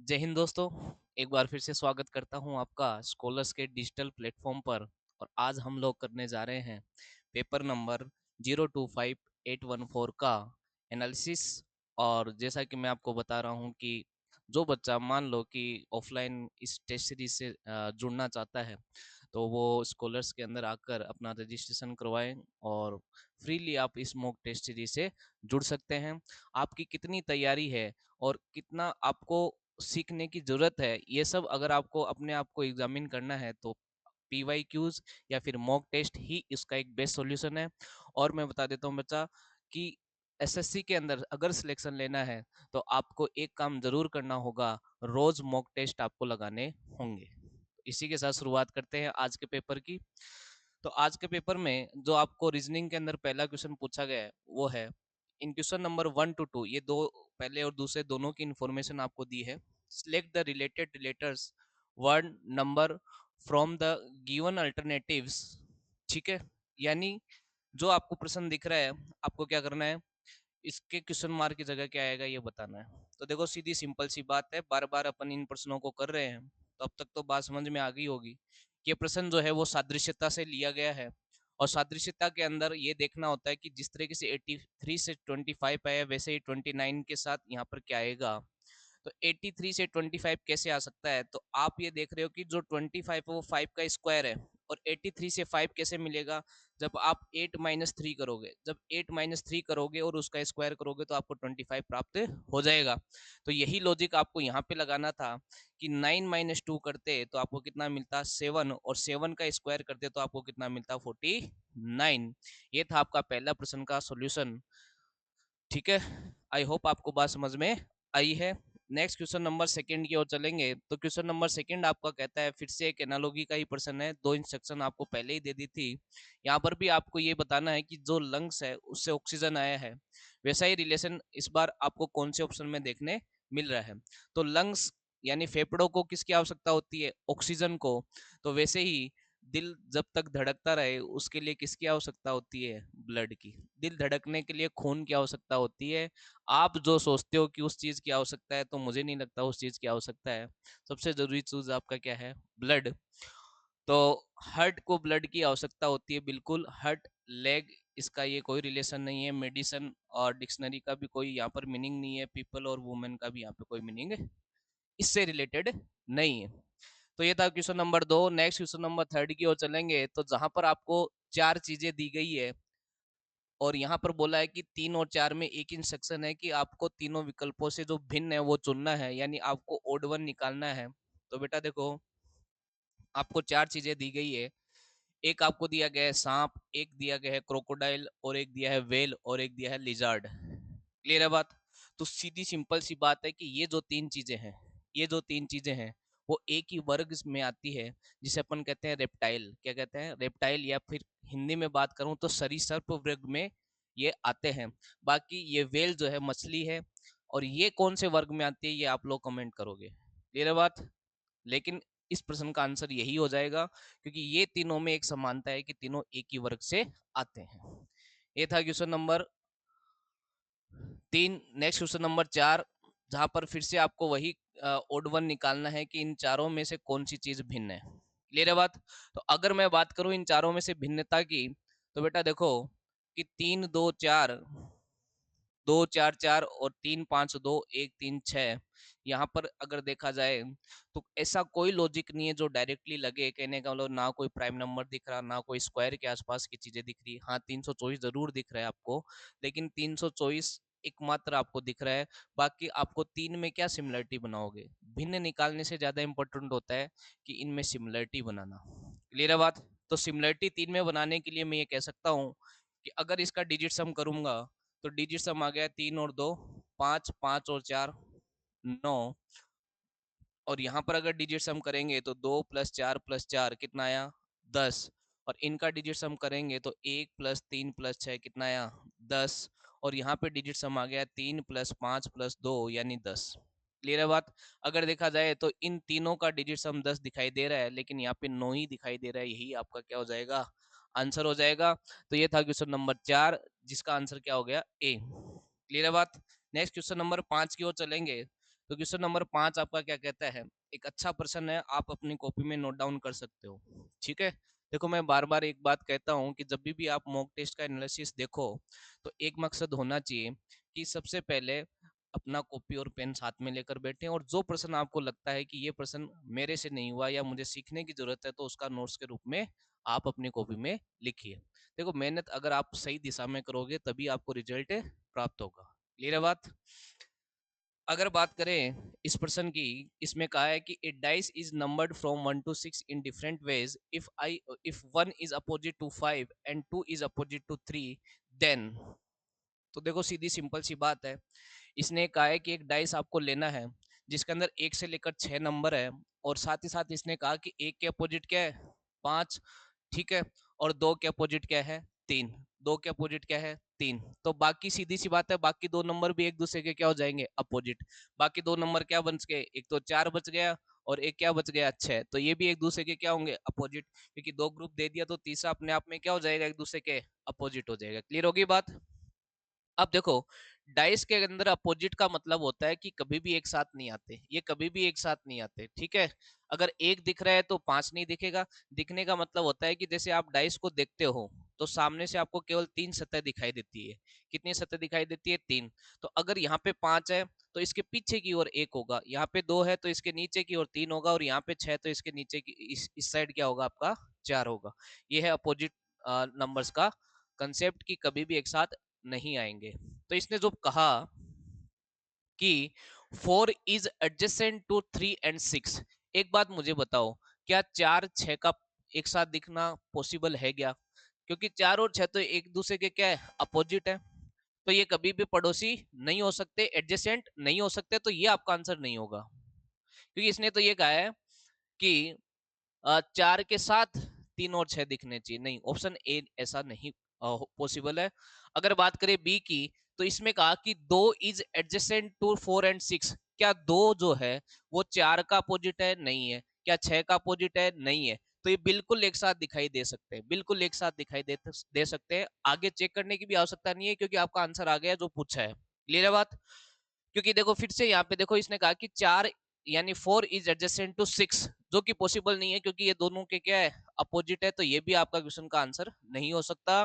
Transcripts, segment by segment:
जय हिंद दोस्तों। एक बार फिर से स्वागत करता हूं आपका स्कॉलर्स के डिजिटल प्लेटफॉर्म पर। और आज हम लोग करने जा रहे हैं पेपर नंबर 025814 का एनालिसिस। और जैसा कि मैं आपको बता रहा हूं कि जो बच्चा मान लो कि ऑफलाइन इस टेस्ट सीरीज से जुड़ना चाहता है तो वो स्कॉलर्स के अंदर आकर अपना रजिस्ट्रेशन करवाएं और फ्रीली आप इस मॉक टेस्ट सीरीज से जुड़ सकते हैं। आपकी कितनी तैयारी है और कितना आपको सीखने की जरूरत है, ये सब अगर आपको अपने आप को एग्जामिन करना है तो पीवाईक्यूज या फिर मॉक टेस्ट ही इसका एक बेस्ट सॉल्यूशन है। और मैं बता देता हूँ बच्चा कि एसएससी के अंदर अगर सिलेक्शन लेना है तो आपको एक काम जरूर करना होगा, रोज मॉक टेस्ट आपको लगाने होंगे। इसी के साथ शुरुआत करते हैं आज के पेपर की। तो आज के पेपर में जो आपको रीजनिंग के अंदर पहला क्वेश्चन पूछा गया है वो है इन क्वेश्चन नंबर 1 to 2, ये दो पहले और दूसरे दोनों की इंफॉर्मेशन आपको दी है। Select the related relaters word number from the given alternatives. ठीक है, यानी जो आपको प्रश्न दिख रहा है आपको क्या करना है, इसके क्वेश्चन मार्क की जगह क्या आएगा ये बताना है। तो देखो सीधी सिंपल सी बात है, बार बार अपन इन प्रश्नों को कर रहे हैं तो अब तक तो बात समझ में आ गई होगी। ये प्रश्न जो है वो सादृश्यता से लिया गया है और सादृश्यता के अंदर ये देखना होता है कि जिस तरीके से 83 से 25 आया वैसे ही 29 के साथ यहाँ पर क्या आएगा। तो 83 से 25 कैसे आ सकता है, तो आप ये देख रहे हो कि जो 25 है वो 5 का स्क्वायर है। और 83 से 5 कैसे मिलेगा, जब आप 8 - 3 करोगे, जब 8 - 3 करोगे और उसका स्क्वायर करोगे तो आपको 25 प्राप्त हो जाएगा। तो यही लॉजिक आपको यहाँ पे लगाना था कि 9 - 2 करते तो आपको कितना मिलता 7, और 7 का स्क्वायर करते तो आपको कितना मिलता 49। ये था आपका पहला प्रश्न का सॉल्यूशन। ठीक है, आई होप आपको बात समझ में आई है। नेक्स्ट क्वेश्चन नंबर सेकंड की ओर चलेंगे। तो क्वेश्चन नंबर सेकंड आपका कहता है, फिर से एक एनालॉजी का ही प्रश्न है, दो इंस्ट्रक्शन आपको पहले ही दे दी थी। यहाँ पर भी आपको ये बताना है कि जो लंग्स है उससे ऑक्सीजन आया है, वैसा ही रिलेशन इस बार आपको कौन से ऑप्शन में देखने मिल रहा है। तो लंग्स यानी फेफड़ों को किसकी आवश्यकता होती है, ऑक्सीजन को। तो वैसे ही दिल जब तक धड़कता रहे उसके लिए किसकी आवश्यकता होती है, ब्लड की। दिल धड़कने के लिए खून की आवश्यकता होती है। आप जो सोचते हो कि उस चीज की आवश्यकता है, तो मुझे नहीं लगता उस चीज की आवश्यकता है। सबसे जरूरी चीज आपका क्या है, ब्लड। तो हार्ट को ब्लड की आवश्यकता होती है, बिल्कुल। हार्ट लेग इसका ये कोई रिलेशन नहीं है। मेडिसिन और डिक्शनरी का भी कोई यहाँ पर मीनिंग नहीं है। पीपल और वुमेन का भी यहाँ पे कोई मीनिंग इससे रिलेटेड नहीं है। तो ये था question number 2। Next question number third की ओर चलेंगे। तो जहां पर आपको चार चीजें दी गई है और यहाँ पर बोला है कि 3 और 4 में एक इंस्ट्रक्शन है कि आपको तीनों विकल्पों से जो भिन्न है वो चुनना है, यानी आपको ओड वन निकालना है। तो बेटा देखो, आपको चार चीजें दी गई है। एक आपको दिया गया है सांप, एक दिया गया है क्रोकोडाइल, और एक दिया है वेल, और एक दिया है लिजार्ड। क्लियर है बात। तो सीधी सिंपल सी बात है कि ये जो तीन चीजें हैं, ये जो तीन चीजें हैं वो एक ही वर्ग में आती है, जिसे अपन कहते हैं रेप्टाइल। क्या कहते हैं, रेप्टाइल, या फिर हिंदी में बात करूं तो सरीसृप वर्ग में ये आते हैं। बाकी ये वेल जो है मछली है, और ये कौन से वर्ग में आती है ये आप लोग कमेंट करोगे। क्लियर है बात। लेकिन इस प्रश्न का आंसर यही हो जाएगा, क्योंकि ये तीनों में एक समानता है कि तीनों एक ही वर्ग से आते हैं। ये था question number 3। Next question number 4, जहां पर फिर से आपको वही ओड वन निकालना है कि इन चारों में से कौन सी चीज भिन्न है। क्लियर है बात। तो अगर मैं बात करूं इन चारों में से भिन्नता की, तो बेटा देखो कि 3 2 4, 2 4 4 और 3 5 2 1 3 6, यहाँ पर अगर देखा जाए तो ऐसा कोई लॉजिक नहीं है जो डायरेक्टली लगे। कहने का मतलब ना कोई प्राइम नंबर दिख रहा, ना कोई स्क्वायर के आसपास की चीजें दिख रही। हाँ 324 जरूर दिख रहा है आपको, लेकिन 324 एकमात्र आपको दिख रहा है। बाकी आपको तीन में क्या सिमिलरिटी बनाओगे, भिन्न निकालने से ज्यादा इंपॉर्टेंट होता है कि इनमें सिमिलरिटी बनाना। क्लियर है बात। तो सिमिलरिटी तीन में बनाने के लिए मैं ये कह सकता हूँ कि अगर इसका डिजिट सम करूंगा तो डिजिट सम आ गया 3 और 2 5, 5 और 4 9। और यहाँ पर अगर डिजिट सम करेंगे तो 2 + 4 + 4 कितना आया 10। और इनका डिजिट सम करेंगे तो 1 + 3 + 6 कितना आया 10। और यहाँ पे डिजिट सम आ गया 3 + 5 + 2 यानी 10। क्लियर है बात। अगर देखा जाए तो इन तीनों का डिजिट सम 10 दिखाई दे रहा है, लेकिन यहाँ पे 9 ही दिखाई दे रहा है। यही आपका क्या हो जाएगा, आंसर हो जाएगा। तो ये था क्वेश्चन नंबर 4, जिसका आंसर क्या हो गया, ए। क्लियर है बात। नेक्स्ट क्वेश्चन नंबर 5 की ओर चलेंगे। तो क्वेश्चन नंबर 5 आपका क्या कहता है, एक अच्छा प्रश्न है, आप अपनी कॉपी में नोट डाउन कर सकते हो। ठीक है, देखो मैं बार बार एक बात कहता हूँ कि जब भी आप मॉक टेस्ट का एनालिसिस देखो तो एक मकसद होना चाहिए कि सबसे पहले अपना कॉपी और पेन साथ में लेकर बैठे और जो प्रश्न आपको लगता है कि ये प्रश्न मेरे से नहीं हुआ या मुझे सीखने की जरूरत है तो उसका नोट्स के रूप में आप अपनी कॉपी में लिखिए। देखो मेहनत अगर आप सही दिशा में करोगे तभी आपको रिजल्ट प्राप्त होगा। क्लियर है बात। अगर बात करें इस प्रश्न की, इसमें कहा है कि it dice is numbered from 1 to 6 in different ways, if 1 is opposite to 5 and 2 is opposite to 3 then. तो देखो सीधी सिंपल सी बात है, इसने कहा है कि एक डाइस आपको लेना है जिसके अंदर 1 से लेकर 6 नंबर है और साथ ही साथ इसने कहा कि 1 के अपोजिट क्या है, 5। ठीक है, और 2 के अपोजिट क्या है, 3। 2 के अपोजिट क्या है, 3। तो बाकी सीधी सी बात है, बाकी दो नंबर भी एक दूसरे के क्या हो जाएंगे, अपोजिट। बाकी दो नंबर क्या बच गए, एक तो 4 बच गया और एक क्या बच गया, 6। तो ये भी एक दूसरे के क्या होंगे, अपोजिट, क्योंकि दो ग्रुप दे दिया तो तीसरा अपने आप में क्या हो जाएगा, एक दूसरे के अपोजिट हो जाएगा। क्लियर होगी बात। अब देखो डाइस के अंदर अपोजिट का मतलब होता है कि कभी भी एक साथ नहीं आते, ये कभी भी एक साथ नहीं आते। ठीक है, अगर एक दिख रहा है तो पांच नहीं दिखेगा। दिखने का मतलब होता है कि जैसे आप डाइस को देखते हो तो सामने से आपको केवल 3 सतह दिखाई देती है। कितनी सतह दिखाई देती है, 3। तो अगर यहाँ पे 5 है तो इसके पीछे की ओर एक होगा, यहाँ पे 2 है तो इसके नीचे की ओर 3 होगा, और यहाँ पे 6 तो इसके नीचे की इस साइड क्या होगा, आपका 4 होगा। ये है अपोजिट नंबर्स का कंसेप्ट कि कभी भी एक साथ नहीं आएंगे। तो इसने जो कहा कि 4 इज एडजेसेंट टू 3 एंड 6, एक बात मुझे बताओ, क्या 4 6 का एक साथ दिखना पॉसिबल है क्या? क्योंकि 4 और 6 तो एक दूसरे के क्या है, अपोजिट है। तो ये कभी भी पड़ोसी नहीं हो सकते, एडजेसेंट नहीं हो सकते, तो ये आपका आंसर नहीं होगा। क्योंकि इसने तो ये कहा है कि 4 के साथ 3 और 6 दिखने चाहिए, नहीं, ऑप्शन ए ऐसा नहीं पॉसिबल है। अगर बात करें बी की, तो इसमें कहा कि 2 इज एडजेसेंट टू 4 एंड 6, क्या 2 जो है वो 4 का अपोजिट है, नहीं है। क्या 6 का अपोजिट है, नहीं है। तो ये बिल्कुल एक साथ दिखाई दे सकते हैं, बिल्कुल एक साथ दिखाई दे सकते हैं। आगे चेक करने की भी आवश्यकता नहीं है क्योंकि आपका आंसर आ गया जो पूछा है। क्लियर है बात। क्योंकि देखो फिर से यहाँ पे देखो इसने कहा कि 4 यानी 4 इज एडजेसेंट टू 6, जो कि पॉसिबल नहीं है क्योंकि ये दोनों के क्या है, अपोजिट है। तो ये भी आपका क्वेश्चन का आंसर नहीं हो सकता।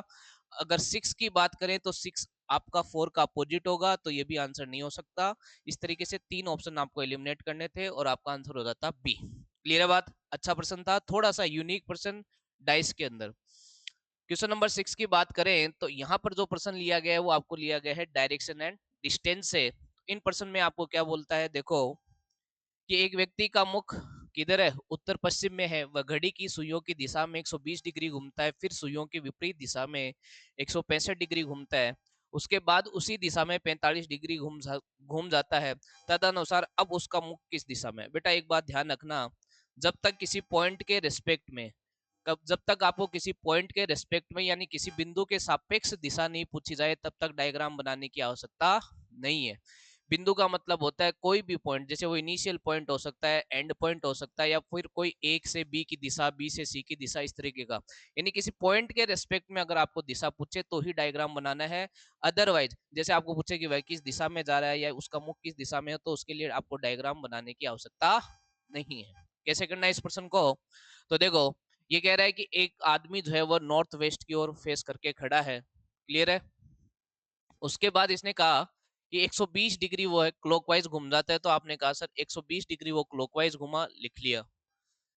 अगर 6 की बात करें तो 6 आपका 4 का अपोजिट होगा, तो ये भी आंसर नहीं हो सकता। इस तरीके से 3 ऑप्शन आपको एलिमिनेट करने थे और आपका आंसर हो जाता बी। क्लियर है बात। अच्छा प्रश्न था, थोड़ा सा यूनिक प्रश्न डाइस के अंदर। क्वेश्चन नंबर 6 की बात करें तो यहाँ पर जो प्रश्न लिया गया है वो आपको लिया गया है डायरेक्शन एंड डिस्टेंस से। इन प्रश्न में आपको क्या बोलता है, देखो कि एक व्यक्ति का मुख किधर है, उत्तर पश्चिम में है। वह घड़ी की सुइयों की दिशा में 120 डिग्री घूमता है, फिर सुइयों की विपरीत दिशा में 165 डिग्री घूमता है, उसके बाद उसी दिशा में 45 डिग्री घूम जाता है। तदनुसार अब उसका मुख किस दिशा में। बेटा एक बात ध्यान रखना, जब तक किसी पॉइंट के रेस्पेक्ट में, कब जब तक आपको किसी पॉइंट के रेस्पेक्ट में यानी किसी बिंदु के सापेक्ष दिशा नहीं पूछी जाए तब तक डायग्राम बनाने की आवश्यकता नहीं है। बिंदु का मतलब होता है कोई भी पॉइंट, जैसे वो इनिशियल पॉइंट हो सकता है, एंड पॉइंट हो सकता है, या फिर कोई एक से बी की दिशा, बी से सी की दिशा, इस तरीके का। यानी किसी पॉइंट के रेस्पेक्ट में अगर आपको दिशा पूछे तो ही डायग्राम बनाना है। अदरवाइज जैसे आपको पूछे कि वह किस दिशा में जा रहा है या उसका मुख किस दिशा में है, तो उसके लिए आपको डायग्राम बनाने की आवश्यकता नहीं है। कैसे करना है इस प्रश्न को, तो देखो ये कह रहा है कि एक आदमी जो है वो नॉर्थ वेस्ट की ओर फेस करके खड़ा है। क्लियर है। उसके बाद इसने कहा कि 120 डिग्री वो है क्लॉकवाइज घूम जाता है, तो आपने कहा सर 120 डिग्री वो क्लॉकवाइज घुमा, लिख लिया।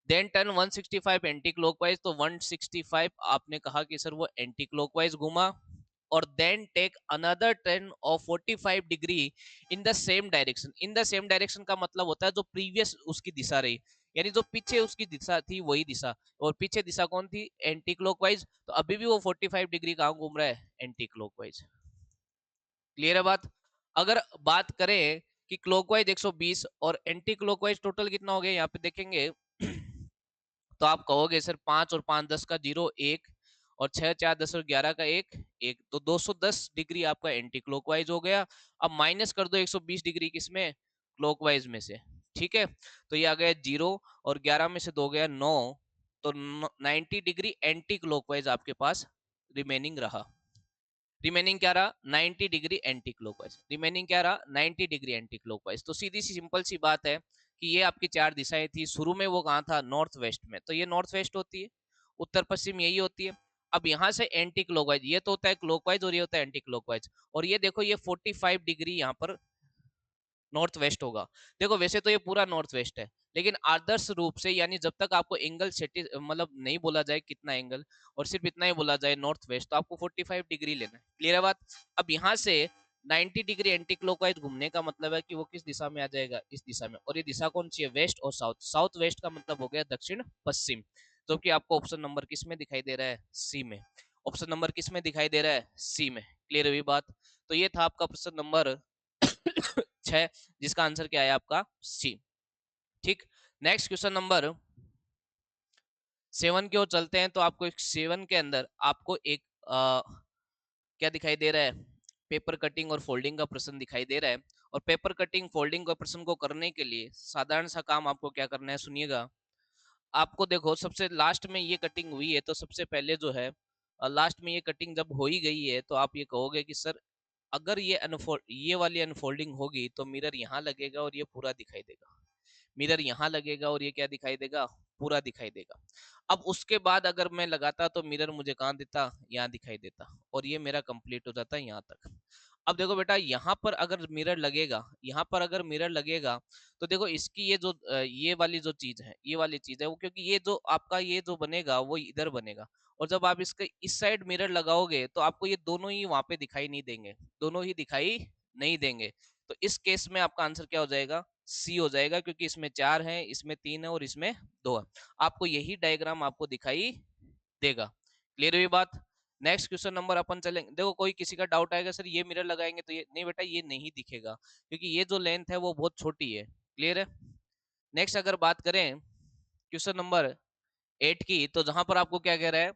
देन टर्न 165 एंटी क्लॉकवाइज, तो 165 आपने कहा कि सर वो एंटी क्लॉकवाइज घुमा। और then take another turn of 45 degree in the same direction. In the same direction का मतलब होता है जो प्रीवियस उसकी दिशा रही, यानी जो पीछे उसकी दिशा थी वही दिशा। और पीछे दिशा कौन थी, एंटी क्लॉकवाइज। तो अभी भी वो 45 डिग्री कहाँ घूम रहा है, एंटी क्लॉकवाइज। क्लियर है बात। अगर बात करें कि क्लॉकवाइज 120 और एंटी क्लॉकवाइज टोटल कितना हो गया, यहाँ पे देखेंगे तो आप कहोगे सर 5 और 5 10 का 0 1, और 6 4 10 और 11 का 1 1, तो 210 डिग्री आपका एंटी क्लॉकवाइज हो गया। अब माइनस कर दो 120 डिग्री किसमें, क्लॉकवाइज में से। ठीक है, तो ये आ गया 0 और 11 में से 2 गया 9, तो 90 डिग्री एंटी क्लॉकवाइज आपके पास रिमेनिंग रहा। रिमेनिंग क्या रहा 90 डिग्री एंटी क्लॉकवाइज, रिमेनिंग क्या रहा 90 डिग्री एंटी क्लॉकवाइज। तो सीधी सी सिंपल सी बात है कि ये आपकी चार दिशाएं थी, शुरू में वो कहाँ था नॉर्थ वेस्ट में, तो ये नॉर्थ वेस्ट होती है, उत्तर पश्चिम यही होती है। अब यहाँ से एंटी क्लॉकवाइज, ये तो होता है क्लॉकवाइज और ये होता है एंटी क्लॉकवाइज, और ये देखो ये 45 डिग्री यहाँ पर नॉर्थ वेस्ट होगा। देखो वैसे तो ये पूरा नॉर्थ वेस्ट है, लेकिन आदर्श रूप से यानी जब तक आपको एंगल सेटी मतलब नहीं बोला जाए कितना एंगल, और सिर्फ इतना ही बोला जाए नॉर्थ वेस्ट, तो आपको 45 डिग्री लेना है। क्लियर है बात। अब यहाँ से 90 डिग्री एंटी क्लॉकवाइज घूमने का मतलब है कि वो किस दिशा में आ जाएगा, इस दिशा में, और ये दिशा कौन सी है वेस्ट और साउथ, साउथ वेस्ट का मतलब हो गया दक्षिण पश्चिम, जो कि आपको ऑप्शन नंबर किस में दिखाई दे रहा है, सी में। ऑप्शन नंबर किस में दिखाई दे रहा है, सी में। क्लियर हुई बात। तो ये था आपका प्रश्न नंबर 6, जिसका आंसर क्या है आपका सी। ठीक, नेक्स्ट क्वेश्चन नंबर 7 की ओर चलते हैं। तो आपको एक 7 के अंदर आपको एक क्या दिखाई दे रहा है, पेपर कटिंग और फोल्डिंग का प्रश्न दिखाई दे रहा है। और पेपर कटिंग फोल्डिंग का प्रश्न को करने के लिए साधारण सा काम आपको क्या करना है, सुनिएगा। आपको देखो सबसे लास्ट में ये कटिंग हुई है, तो सबसे पहले जो है लास्ट में ये कटिंग जब हो ही गई है, तो आप ये कहोगे कि सर अगर ये वाली अनफोल्डिंग होगी तो मिरर यहाँ लगेगा और ये पूरा दिखाई देगा, मिरर यहाँ लगेगा और ये क्या दिखाई देगा, पूरा दिखाई देगा। अब उसके बाद अगर मैं लगाता तो मिरर मुझे कहाँ देता, यहाँ दिखाई देता, और ये मेरा कंप्लीट हो जाता यहाँ तक। अब देखो बेटा यहाँ पर अगर मिरर लगेगा, यहाँ पर अगर मिरर लगेगा, तो देखो इसकी ये जो ये वाली जो चीज है, ये वाली चीज है वो, क्योंकि ये जो आपका ये जो बनेगा वो इधर बनेगा, और जब आप इसके इस साइड मिरर लगाओगे तो आपको ये दोनों ही वहां पे दिखाई नहीं देंगे, दोनों ही दिखाई नहीं देंगे। तो इस केस में आपका आंसर क्या हो जाएगा, सी हो जाएगा, क्योंकि इसमें 4 है, इसमें 3 है और इसमें 2 है। आपको यही डायग्राम आपको दिखाई देगा। क्लियर हुई बात। नेक्स्ट क्वेश्चन नंबर अपन चलेंगे। देखो कोई किसी का डाउट आएगा सर ये मिरर लगाएंगे तो ये नहीं बेटा, ये नहीं दिखेगा, क्योंकि ये जो लेंथ है वो बहुत छोटी है। क्लियर है। नेक्स्ट अगर बात करें क्वेश्चन नंबर 8 की, तो जहां पर आपको क्या कह रहा है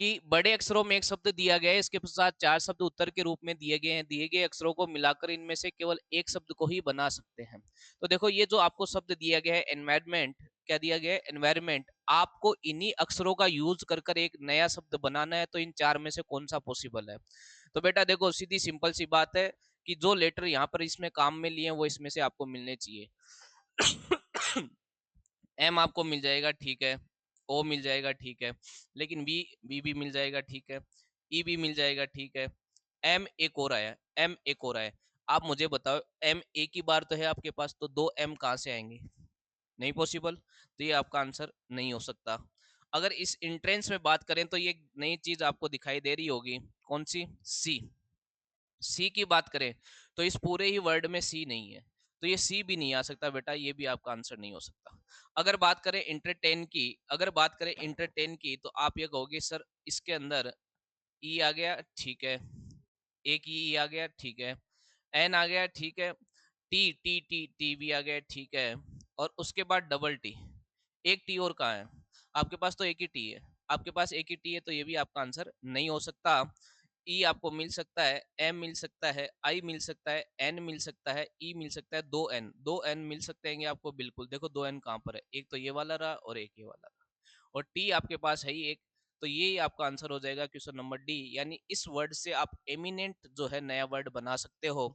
कि बड़े अक्षरों में एक शब्द दिया गया है, इसके पश्चात 4 शब्द उत्तर के रूप में दिए गए हैं, दिए गए अक्षरों को मिलाकर इनमें से केवल एक शब्द को ही बना सकते हैं। तो देखो ये जो आपको शब्द दिया गया है एनवायरमेंट, क्या दिया गया है एनवायरमेंट, आपको इन्हीं अक्षरों का यूज कर कर एक नया शब्द बनाना है, तो इन चार में से कौन सा पॉसिबल है। तो बेटा देखो सीधी सिंपल सी बात है कि जो लेटर यहाँ पर इसमें काम में लिए वो इसमें से आपको मिलने चाहिए। एम आपको मिल जाएगा ठीक है, ओ मिल जाएगा ठीक है, लेकिन बी, बी भी मिल जाएगा ठीक है, ई भी मिल जाएगा ठीक है, एम एक और आया, एम एक और आया। आप मुझे बताओ एम एक ही बार तो है आपके पास, तो दो एम कहाँ से आएंगे, नहीं पॉसिबल, तो ये आपका आंसर नहीं हो सकता। अगर इस इंट्रेंस में बात करें तो ये नई चीज आपको दिखाई दे रही होगी, कौन सी, सी। सी की बात करें तो इस पूरे ही वर्ड में सी नहीं है, तो ये सी भी नहीं आ सकता बेटा, ये भी आपका आंसर नहीं हो सकता। अगर बात करें इंटरटेन की, अगर बात करें इंटरटेन की, तो आप ये कहोगे सर इसके अंदर ई आ गया ठीक है, एक ई आ गया ठीक है, एन आ गया ठीक है, टी टी टी टी भी आ गया ठीक है, और उसके बाद डबल टी, एक टी और कहाँ है, आपके पास तो एक ही टी है, आपके पास एक ही टी है, तो ये भी आपका आंसर नहीं हो सकता। ई आपको मिल सकता है, एम मिल सकता है, आई मिल सकता है, एन मिल सकता है, ई मिल सकता है, दो एन मिल सकते हैं आपको, बिल्कुल देखो दो एन कहाँ पर है, एक तो ये वाला रहा और एक ये वाला रहा, और टी आपके पास है ही एक। तो ये आपका आंसर हो जाएगा क्वेश्चन नंबर डी, यानी इस वर्ड से आप एमिनेंट जो है नया वर्ड बना सकते हो।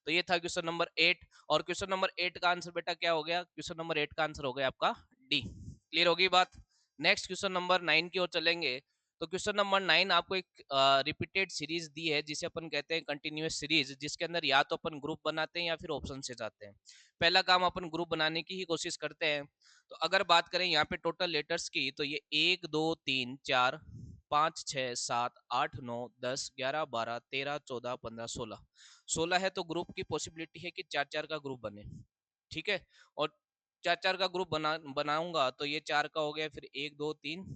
तो ये था क्वेश्चन नंबर 8, और क्वेश्चन नंबर 8 का आंसर बेटा क्या हो गया, क्वेश्चन नंबर 8 का आंसर हो गया आपका डी। क्लियर होगी बात। नेक्स्ट क्वेश्चन नंबर 9 की ओर चलेंगे। तो क्वेश्चन नंबर 9 आपको एक रिपीटेड सीरीज दी है, जिसे अपन कहते हैं कंटिन्यूअस सीरीज, जिसके अंदर या तो अपन ग्रुप बनाते हैं या फिर ऑप्शन से जाते हैं। पहला काम अपन ग्रुप बनाने की ही कोशिश करते हैं। तो अगर बात करें यहाँ पे टोटल लेटर्स की, तो ये 1 2 3 4 5 6 7 8 9 10 11 12 13 14 15 16, 16 है, तो ग्रुप की पॉसिबिलिटी है कि चार चार का ग्रुप बने। ठीक है, और चार चार का ग्रुप बनाऊंगा तो ये चार का हो गया, फिर एक दो तीन,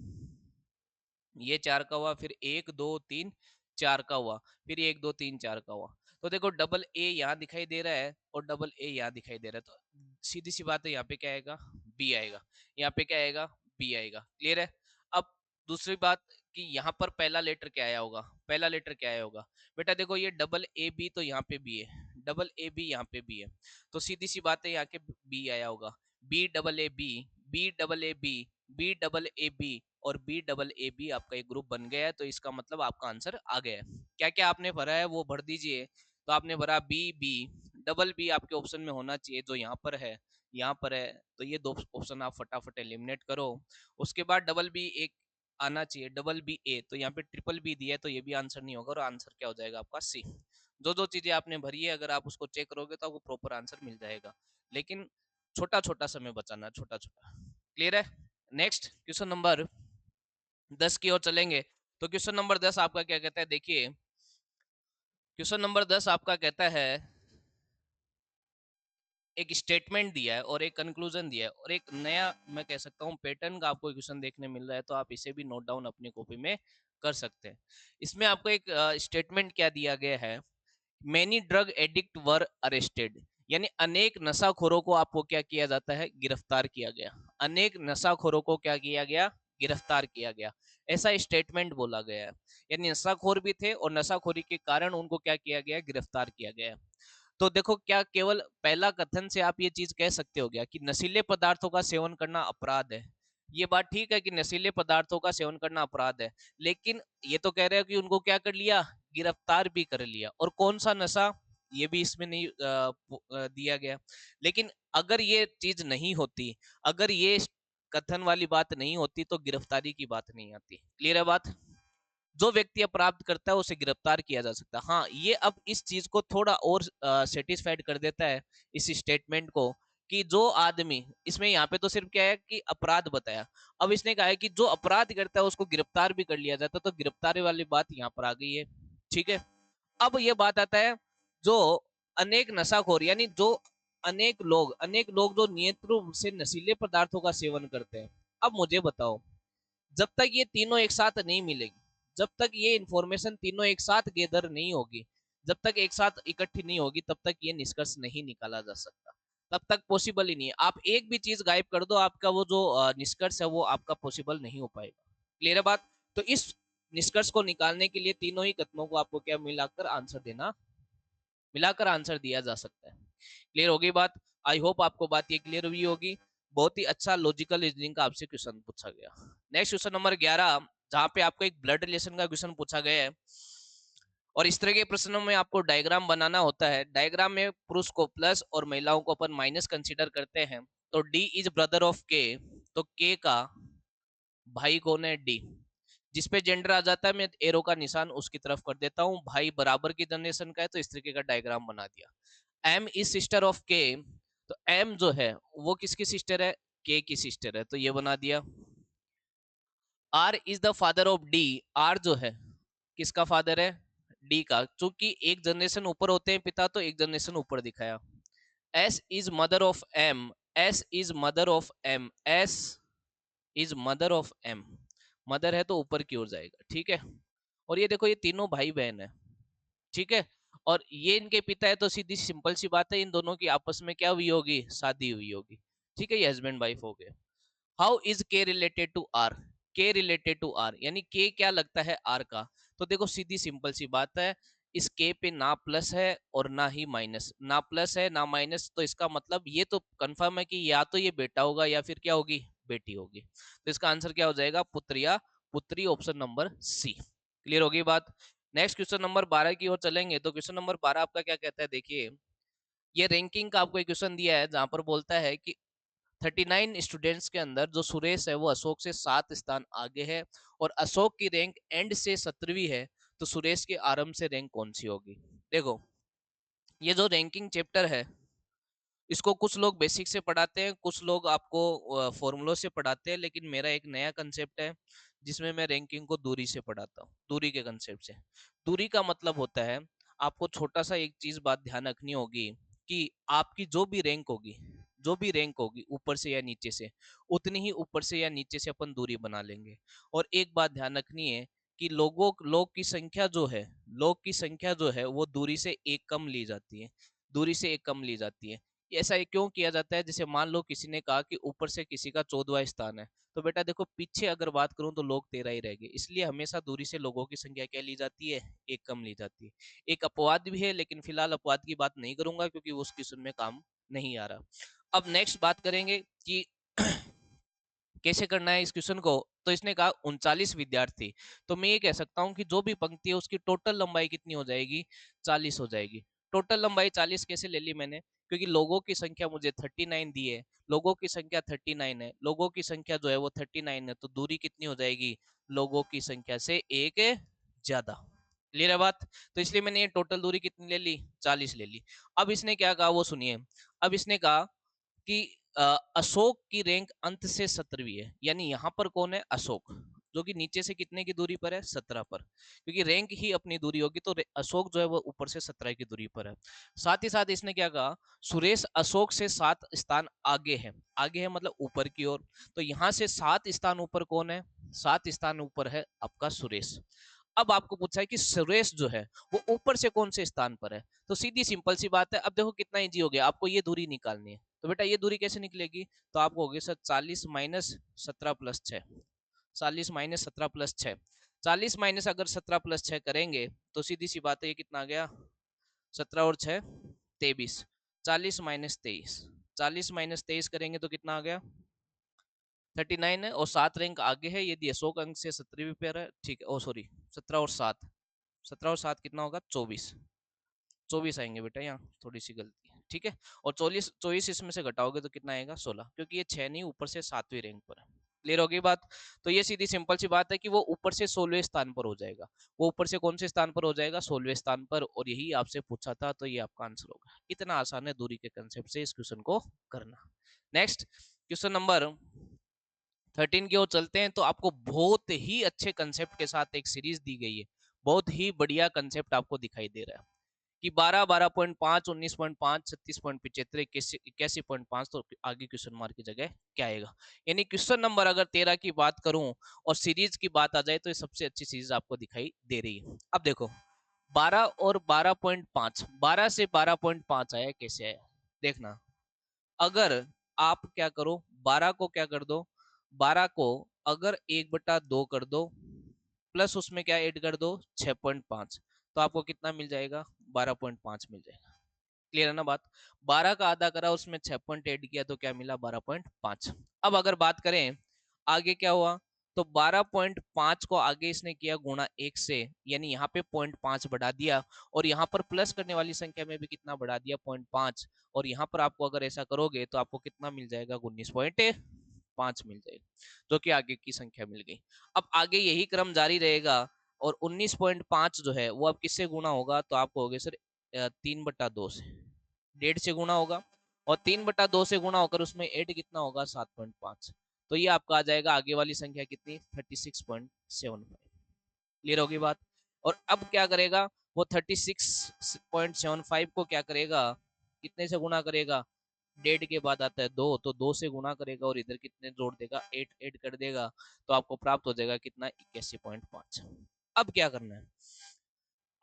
ये चार का हुआ, फिर एक दो तीन चार का हुआ, फिर एक दो तीन चार का हुआ। तो देखो डबल ए यहाँ दिखाई दे रहा है और डबल ए यहाँ दिखाई दे रहा है, तो सीधी सी बात है यहाँ पे क्या आएगा, बी आएगा, यहाँ पे क्या आएगा, बी आएगा। क्लियर है। अब दूसरी बात कि यहाँ पर पहला लेटर क्या आया होगा, पहला लेटर क्या आया होगा, बेटा देखो ये डबल ए बी, तो यहाँ पे बी है, डबल ए बी यहाँ पे बी है, तो सीधी सी बात है यहाँ के बी आया होगा, B double A B, B double A B, B double A B, और BAAB आपका एक ग्रुप बन गया है, तो इसका मतलब आपका आंसर आ गया है। क्या क्या आपने भरा है वो भर दीजिए। तो आपने भरा BB, डबल बी आपके ऑप्शन में होना चाहिए जो यहाँ पर है, यहाँ पर है, तो ये दो ऑप्शन आप फटाफट एलिमिनेट करो। उसके बाद डबल बी एक आना चाहिए, BBA, तो यहाँ पे ट्रिपल बी दिया है तो ये भी आंसर नहीं होगा, और आंसर क्या हो जाएगा आपका सी। जो जो चीजें आपने भरी है अगर आप उसको चेक करोगे तो आपको प्रॉपर आंसर मिल जाएगा, लेकिन छोटा छोटा समय बचाना, छोटा छोटा। क्लियर है? नेक्स्ट क्वेश्चन नंबर 10 की ओर चलेंगे। तो क्वेश्चन नंबर 10 आपका क्या कहता है, देखिए क्वेश्चन नंबर 10 आपका कहता है, एक स्टेटमेंट दिया है और एक कंक्लूजन दिया है और एक नया मैं कह सकता हूँ पैटर्न का आपको क्वेश्चन देखने मिल रहा है, तो आप इसे भी नोट डाउन अपनी कॉपी में कर सकते हैं। इसमें आपको एक स्टेटमेंट क्या दिया गया है, many drug addict were arrested, यानी अनेक नशाखोरों को आपको क्या किया जाता है, गिरफ्तार किया गया। अनेक नशाखोरों को क्या किया गया, गिरफ्तार किया गया, ऐसा स्टेटमेंट बोला गया है। यानी नशाखोर भी थे और नशाखोरी के कारण उनको क्या किया गया, गिरफ्तार किया गया। तो देखो क्या केवल पहला कथन से आप ये चीज कह सकते हो क्या कि नशीले पदार्थों का सेवन करना अपराध है। ये बात ठीक है कि नशीले पदार्थों का सेवन करना अपराध है, लेकिन ये तो कह रहे हो कि उनको क्या कर लिया, गिरफ्तार भी कर लिया, और कौन सा नशा ये भी इसमें नहीं दिया गया। लेकिन अगर ये चीज नहीं होती, अगर ये कथन वाली बात नहीं होती तो गिरफ्तारी की बात नहीं आती। क्लियर है बात? जो व्यक्ति अपराध करता है उसे गिरफ्तार किया जा सकता है। हाँ, ये अब इस चीज को थोड़ा और सेटिस्फाइड कर देता है इस स्टेटमेंट को, कि जो आदमी, इसमें यहाँ पे तो सिर्फ क्या है कि अपराध बताया, अब इसने कहा है कि जो अपराध करता है उसको गिरफ्तार भी कर लिया जाता है, तो गिरफ्तारी वाली बात यहाँ पर आ गई है। ठीक है, अब ये बात आता है, जो अनेक नशाखोर, यानी जो अनेक लोग जो नियत रूप से नशीले पदार्थों का सेवन करते हैं। अब मुझे बताओ, जब तक ये तीनों एक साथ नहीं मिलेंगे, जब तक ये इंफॉर्मेशन तीनों एक साथ गेदर नहीं होगी, जब तक एक साथ इकट्ठी नहीं होगी, तब तक ये निष्कर्ष नहीं निकाला जा सकता, तब तक पॉसिबल ही नहीं है। आप एक भी चीज गायब कर दो, आपका वो जो निष्कर्ष है वो आपका पॉसिबल नहीं हो पाएगा। क्लियर है बात? तो इस निष्कर्ष को निकालने के लिए तीनों ही कथनों को आपको क्या मिलाकर आंसर दिया जा सकता है। क्लियर होगी बात? आई होप आपको बात ये क्लियर हुई होगी। बहुत ही अच्छा लॉजिकल रीजनिंग का आपसे क्वेश्चन पूछा गया। नेक्स्ट क्वेश्चन नंबर 11, जहां पे आपको एक ब्लड रिलेशन का क्वेश्चन पूछा गया है, और इस तरह के प्रश्नों में आपको डायग्राम बनाना होता है। डायग्राम में पुरुष को प्लस और महिलाओं को अपन माइनस कंसीडर करते हैं। तो डी इज ब्रदर ऑफ के, तो के का भाई कौन है, डी। जिसपे जेंडर आ जाता है मैं एरो का निशान उसकी तरफ कर देता हूँ, भाई बराबर की जनरेशन का है, तो इस तरीके का डायग्राम बना दिया। एम इज सिस्टर ऑफ के, तो एम जो है वो किसकी सिस्टर है, के की सिस्टर है, तो ये बना दिया। R is the father of D, R जो है किसका फादर है, डी का, चूंकि एक जनरेशन ऊपर होते हैं पिता, तो एक जनरेशन ऊपर दिखाया। S is mother of M, S is mother of M, S is mother of M, mother है तो ऊपर की ओर जाएगा। ठीक है, और ये देखो ये तीनों भाई बहन है। ठीक है, और ये इनके पिता है, तो सीधी सिंपल सी बात है इन दोनों की आपस में क्या हुई होगी, शादी हुई होगी। ठीक है, ये हस्बैंड वाइफ हो गए। हाउ इज के रिलेटेड टू आर, के रिलेटेड टू आर, यानी के क्या लगता है आर का। तो देखो सीधी सिंपल सी बात है, इस के पे ना प्लस है और ना ही माइनस, ना प्लस है ना माइनस, तो इसका मतलब ये तो कंफर्म है कि या तो ये बेटा होगा या फिर क्या होगी, बेटी होगी। तो इसका आंसर क्या हो जाएगा, पुत्रिया, पुत्री, ऑप्शन नंबर सी। क्लियर होगी बात? नेक्स्ट क्वेश्चन नंबर 12 की ओर चलेंगे। तो क्वेश्चन नंबर 12 आपका क्या कहता है, देखिए ये रैंकिंग का आपको एक क्वेश्चन दिया है, जहां पर बोलता है कि 39 स्टूडेंट्स के अंदर जो सुरेश है वो अशोक से 7 स्थान आगे है, और अशोक की रैंक एंड से 17वीं है, तो सुरेश के आरंभ से रैंक कौन सी होगी। देखो ये जो रैंकिंग चैप्टर है, इसको कुछ लोग बेसिक से पढ़ाते हैं, कुछ लोग आपको फॉर्मूलों से पढ़ाते हैं, लेकिन मेरा एक नया कंसेप्ट है जिसमें मैं रैंकिंग को दूरी से पढ़ाता हूँ, दूरी के कंसेप्ट से। दूरी का मतलब होता है, आपको छोटा सा एक चीज बात ध्यान रखनी होगी, कि आपकी जो भी रैंक होगी, जो भी रैंक होगी ऊपर से या नीचे से, उतनी ही ऊपर से या नीचे से अपन दूरी बना लेंगे। और एक बात ध्यान रखनी है कि लोग की संख्या जो है, लोग की संख्या जो है वो दूरी से एक कम ली जाती है, दूरी से एक कम ली जाती है। ऐसा क्यों किया जाता है, जैसे मान लो किसी ने कहा कि ऊपर से किसी का 14वां स्थान है, तो बेटा देखो पीछे अगर बात करूं तो लोग 13 ही रह गए, इसलिए हमेशा दूरी से लोगों की संख्या क्या ली जाती है, एक कम ली जाती है। एक अपवाद भी है, लेकिन फिलहाल अपवाद की बात नहीं करूंगा क्योंकि वो उस क्वेश्चन में काम नहीं आ रहा। अब नेक्स्ट बात करेंगे कि कैसे करना है इस क्वेश्चन को, तो इसने कहा 39 विद्यार्थी, तो मैं ये कह सकता हूँ कि जो भी पंक्ति है उसकी टोटल लंबाई कितनी हो जाएगी, 40 हो जाएगी। टोटल लंबाई 40 कैसे ले ली मैंने, क्योंकि लोगों की संख्या मुझे 39 दी है, लोगों की संख्या 39 है, लोगों की संख्या जो है वो 39 है, तो दूरी कितनी हो जाएगी, लोगों की संख्या से एक ज्यादा। क्लियर है बात। तो इसलिए मैंने ये टोटल दूरी कितनी ले ली, 40 ले ली। अब इसने क्या कहा वो सुनिए। अब इसने कहा कि अशोक की रैंक अंत से 17वीं है, यानी यहाँ पर कौन है, अशोक, जो कि नीचे से कितने की दूरी पर है, 17 पर, क्योंकि रैंक ही अपनी दूरी होगी, तो अशोक जो है वो ऊपर से 17 की दूरी पर है। साथ ही साथ इसने क्या कहा, सुरेश अशोक से 7 स्थान आगे है, आगे है मतलब ऊपर की ओर, तो यहाँ से 7 स्थान ऊपर कौन है, 7 स्थान ऊपर है आपका सुरेश। अब आपको पूछा है कि सुरेश जो है वो ऊपर से कौन से स्थान पर है, तो सीधी सिंपल सी बात है। अब देखो कितना इजी हो गया, आपको ये दूरी निकालनी है, तो बेटा ये दूरी कैसे निकलेगी, तो आपको होगी sir 40 minus 17 plus 6, 40 minus 17 plus 6, 40 minus अगर 17 प्लस 6 करेंगे तो सीधी सी बात है ये कितना आ गया, 17 और 6 23, 40 माइनस 23, 40 माइनस 23 करेंगे तो कितना आ गया 39 है, और 7 रैंक आगे है, यदि अशोक अंक से 17वीं पेयर है, ठीक है, ओ सॉरी 17 और 7, 17 और 7 कितना होगा 24, 24 आएंगे बेटा, यहाँ थोड़ी सी गलती है, ठीक है। और 24 24 इसमें से घटाओगे तो कितना आएगा 16, क्योंकि ये 6 नहीं ऊपर से 7वीं रैंक पर है। क्लियर होगी बात। तो ये सीधी सिंपल सी बात है कि वो ऊपर से 16वें स्थान पर हो जाएगा, वो ऊपर से कौन से स्थान पर हो जाएगा, 16वें स्थान पर, और यही आपसे पूछा था, तो ये आपका आंसर होगा। इतना आसान है दूरी के कंसेप्ट से इस क्वेश्चन को करना। नेक्स्ट क्वेश्चन नंबर 13 की ओर चलते हैं। तो आपको बहुत ही अच्छे कंसेप्ट के साथ एक सीरीज दी गई है, बहुत ही बढ़िया कंसेप्ट आपको दिखाई दे रहा है कि 12, 12.5, 19.5, 36.75, 81.5, तो आगे क्वेश्चन मार्क की जगह क्या आएगा। यानी क्वेश्चन नंबर अगर 13 की बात करूं और सीरीज की बात आ जाए तो ये सबसे अच्छी सीरीज आपको दिखाई दे रही है। अब देखो 12 और 12.5, 12 से 12.5 आया, कैसे आया देखना। अगर आप क्या करो, 12 को क्या कर दो, 12 को अगर 1/2 कर दो, प्लस उसमें क्या ऐड कर दो 6.5, तो आपको कितना मिल जाएगा 12.5 मिल जाएगा। क्लियर है ना बात। 12 का आधा करा उसमें 6 पॉइंट ऐड किया तो क्या मिला 12.5। अब अगर बात करें आगे क्या हुआ, तो 12.5 को आगे इसने किया गुणा 1 से, यानी यहाँ पे 0.5 बढ़ा दिया, और यहाँ पर प्लस करने वाली संख्या में भी कितना बढ़ा दिया 0.5, और यहाँ पर आपको अगर ऐसा करोगे तो आपको कितना मिल जाएगा 19.5 मिल जाएगा, जो कि आगे की संख्या मिल गई। अब आगे यही क्रम जारी रहेगा, और 19.5 जो है वो अब किससे गुणा होगा, तो आपको हो गया सर 3/2 से, 1.5 से गुणा होगा, और 3/2 से गुणा होकर उसमें 8 कितना होगा 7.5, तो ये आपका आ जाएगा आगे वाली संख्या कितनी 36.75। क्लियर होगी बात। और अब क्या करेगा वो 36.75 को क्या करेगा, कितने से गुणा करेगा, 1.5 के बाद आता है 2, तो 2 से गुणा करेगा और इधर कितने जोड़ देगा 8 ऐड कर देगा, तो आपको प्राप्त हो जाएगा कितना 81.5। अब क्या करना है,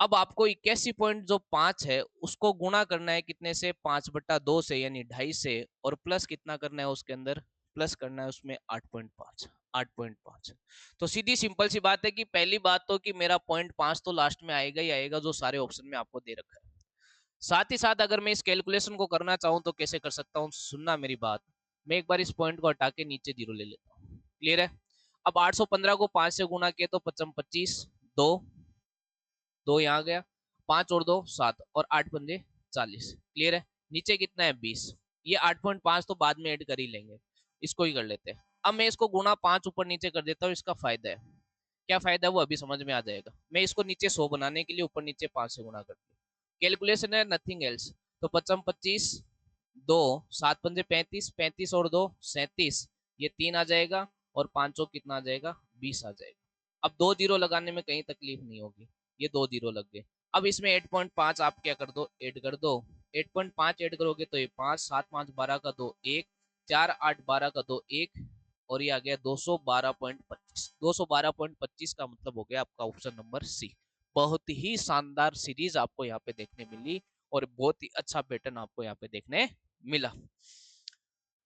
अब आपको 81.5 है उसको गुणा करना है कितने से 5/2 से, यानी 2.5 से, और प्लस कितना करना है उसके अंदर, प्लस करना है उसमें 8.5, 8.5। तो सीधी सिंपल सी बात है कि पहली बात तो कि मेरा 0.5 तो लास्ट में आएगा ही आएगा, जो सारे ऑप्शन में आपको दे रखा है। साथ ही साथ अगर मैं इस कैलकुलेशन को करना चाहूँ तो कैसे कर सकता हूँ, सुनना मेरी बात। मैं एक बार इस पॉइंट को हटा के नीचे 0 ले लेता हूँ। क्लियर है। अब 815 को 5 से गुणा किया तो 25, 2 2 यहाँ गया, 5 और 2 7, और 8 पंजे 40। क्लियर है। नीचे कितना है 20, ये 8.5 तो बाद में ऐड कर ही लेंगे, इसको ही कर लेते हैं। अब मैं इसको गुणा 5 ऊपर नीचे कर देता हूँ, इसका फायदा है, क्या फायदा है वो अभी समझ में आ जाएगा। मैं इसको नीचे 100 बनाने के लिए ऊपर नीचे 5 से गुणा करती हूँ, कैलकुलेशन है नथिंग एल्स। तो 25, 2 7 पंजे 35, 35 और 2 37, ये 3 आ जाएगा, और 5 कितना आ जाएगा 20 आ जाएगा। अब 2 जीरो लगाने में कहीं तकलीफ नहीं होगी, ये 2 जीरो लग गए। अब इसमें 8.5 आप क्या कर दो ऐड कर दो, 8.5 ऐड करोगे तो ये 5, 7 5 12 का 2 1, 4 8 12 का 2 1, और ये आ गया 212.25। 212.25 का मतलब हो गया आपका ऑप्शन नंबर सी। बहुत ही शानदार सीरीज आपको यहाँ पे देखने मिली, और बहुत ही अच्छा पैटर्न आपको यहाँ पे देखने मिला।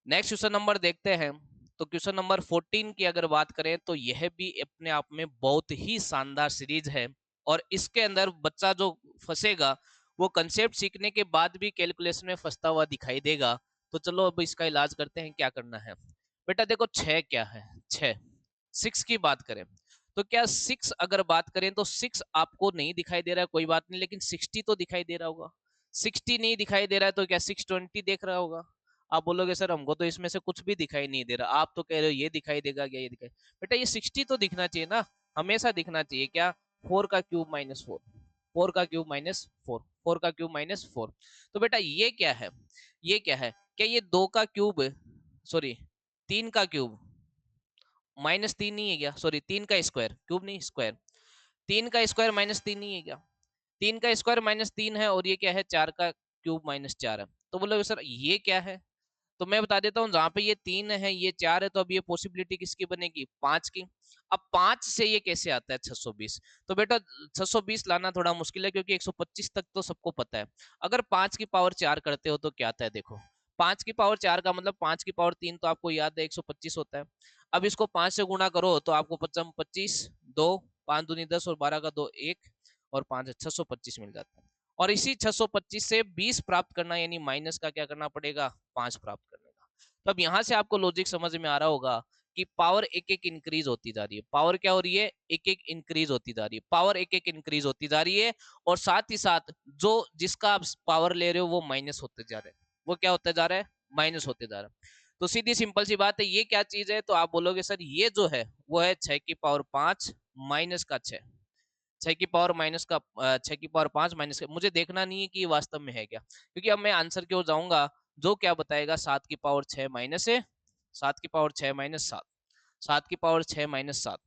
नेक्स्ट क्वेश्चन नंबर देखते हैं। तो क्वेश्चन नंबर 14 की अगर बात करें तो यह भी अपने आप में बहुत ही शानदार सीरीज है, और इसके अंदर बच्चा जो फंसेगा वो कंसेप्ट सीखने के बाद भी कैलकुलेशन में फंसता हुआ दिखाई देगा। तो चलो अब इसका इलाज करते हैं, क्या करना है बेटा देखो 6 क्या है, 6 6 की बात करें तो क्या 6 अगर बात करें तो 6 आपको नहीं दिखाई दे रहा है, कोई बात नहीं, लेकिन 60 तो दिखाई दे रहा होगा। 60 नहीं दिखाई दे रहा है तो क्या 620 देख रहा होगा? आप बोलोगे सर हमको तो इसमें से कुछ भी दिखाई नहीं दे रहा, आप तो कह रहे हो ये दिखाई देगा क्या, ये दिखाई। बेटा ये 60 तो दिखना चाहिए ना, हमेशा दिखना चाहिए। क्या? 4 का क्यूब माइनस 4, 4 का क्यूब माइनस 4, 4 का क्यूब माइनस 4। तो बेटा ये क्या है, ये क्या है? क्या ये 2 का क्यूब, सॉरी 3 का क्यूब माइनस 3 नहीं है क्या? सॉरी 3 का स्क्वायर, क्यूब नहीं स्क्वायर, 3 का स्क्वायर माइनस 3 नहीं है क्या? 3 का स्क्वायर माइनस 3 है, और ये क्या है? 4 का क्यूब माइनस 4 है। तो बोलोगे सर ये क्या है? तो मैं बता देता हूँ, जहां पे ये 3 है ये 4 है, तो अब ये पॉसिबिलिटी किसकी बनेगी? 5 की। अब 5 से ये कैसे आता है 620? तो बेटा 620 लाना थोड़ा मुश्किल है, क्योंकि 125 तक तो सबको पता है। अगर 5 की पावर 4 करते हो तो क्या आता है? देखो 5 की पावर 4 का मतलब 5 की पावर 3 तो आपको याद है 125 होता है। अब इसको 5 से गुणा करो तो आपको 25 25 2 5 दूनी 10 और 12 का 2 1 और 5 625 मिल जाता है। और इसी 625 से 20 प्राप्त करना, यानी माइनस का क्या करना पड़ेगा? 5 प्राप्त करने का। तो अब यहाँ से आपको लॉजिक समझ में आ रहा होगा कि पावर एक एक इंक्रीज होती जा रही है। पावर क्या हो रही है? एक एक इंक्रीज होती जा रही है, पावर एक एक इंक्रीज होती जा रही है। और साथ ही साथ जो जिसका आप पावर ले रहे हो वो माइनस होते जा रहे हैं। वो क्या होता जा रहा है? माइनस होते जा रहा है। तो सीधी सिंपल सी बात है, ये क्या चीज है? तो आप बोलोगे सर ये जो है वो है 6 की पावर 5 माइनस का 6। 6 की पावर माइनस का 6 की पावर 5 माइनस का, मुझे देखना नहीं है कि ये वास्तव में है क्या, क्योंकि अब मैं आंसर की ओर जाऊंगा जो क्या बताएगा 7 की पावर 6 माइनस है, 7 की पावर 6 माइनस 7, 7 की पावर 6 माइनस 7,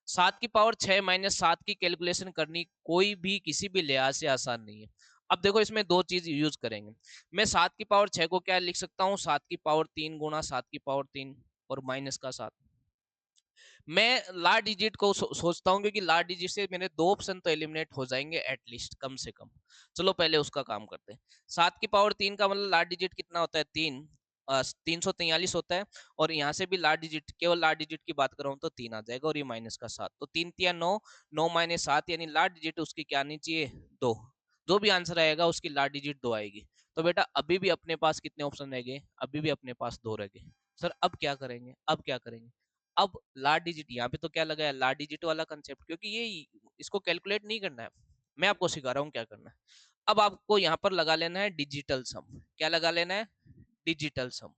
7 की पावर 6 माइनस 7 की कैलकुलेशन करनी कोई भी किसी भी लिहाज से आसान नहीं है। अब देखो इसमें दो चीज यूज करेंगे। मैं 7 की पावर 6 को क्या लिख सकता हूँ? 7 की पावर 3 गुना 7 की पावर 3 और माइनस का 7। मैं लार्ज डिजिट को सोचता हूँ, क्योंकि लार्ज डिजिट से मेरे दो ऑप्शन तो एलिमिनेट हो जाएंगे एटलीस्ट, कम से कम। चलो पहले उसका काम करते हैं। 7 की पावर 3 का मतलब लार्ज डिजिट कितना होता है? 3, 343 होता है। और यहाँ से भी लार्ज डिजिट, केवल लार्ज डिजिट की बात कर रहा हूँ तो 3 आ जाएगा, और ये माइनस का 7, तो 3 3 9, 9 माइनस 7, यानी लार्ज डिजिट उसकी क्या आनी चाहिए? 2। जो भी आंसर आएगा उसकी लार्ज डिजिट 2 आएगी। तो बेटा अभी भी अपने पास कितने ऑप्शन रह गए? अभी भी अपने पास 2 रह गए। सर अब क्या करेंगे? अब क्या करेंगे? अब लार्ज डिजिट यहाँ पे तो क्या लगा है? लार्ज डिजिट वाला कंसेप्ट, क्योंकि ये इसको कैलकुलेट नहीं करना है, मैं आपको सिखा रहा हूँ क्या करना है। अब आपको यहाँ पर लगा लेना है डिजिटल सम। क्या लगा लेना है? डिजिटल सम।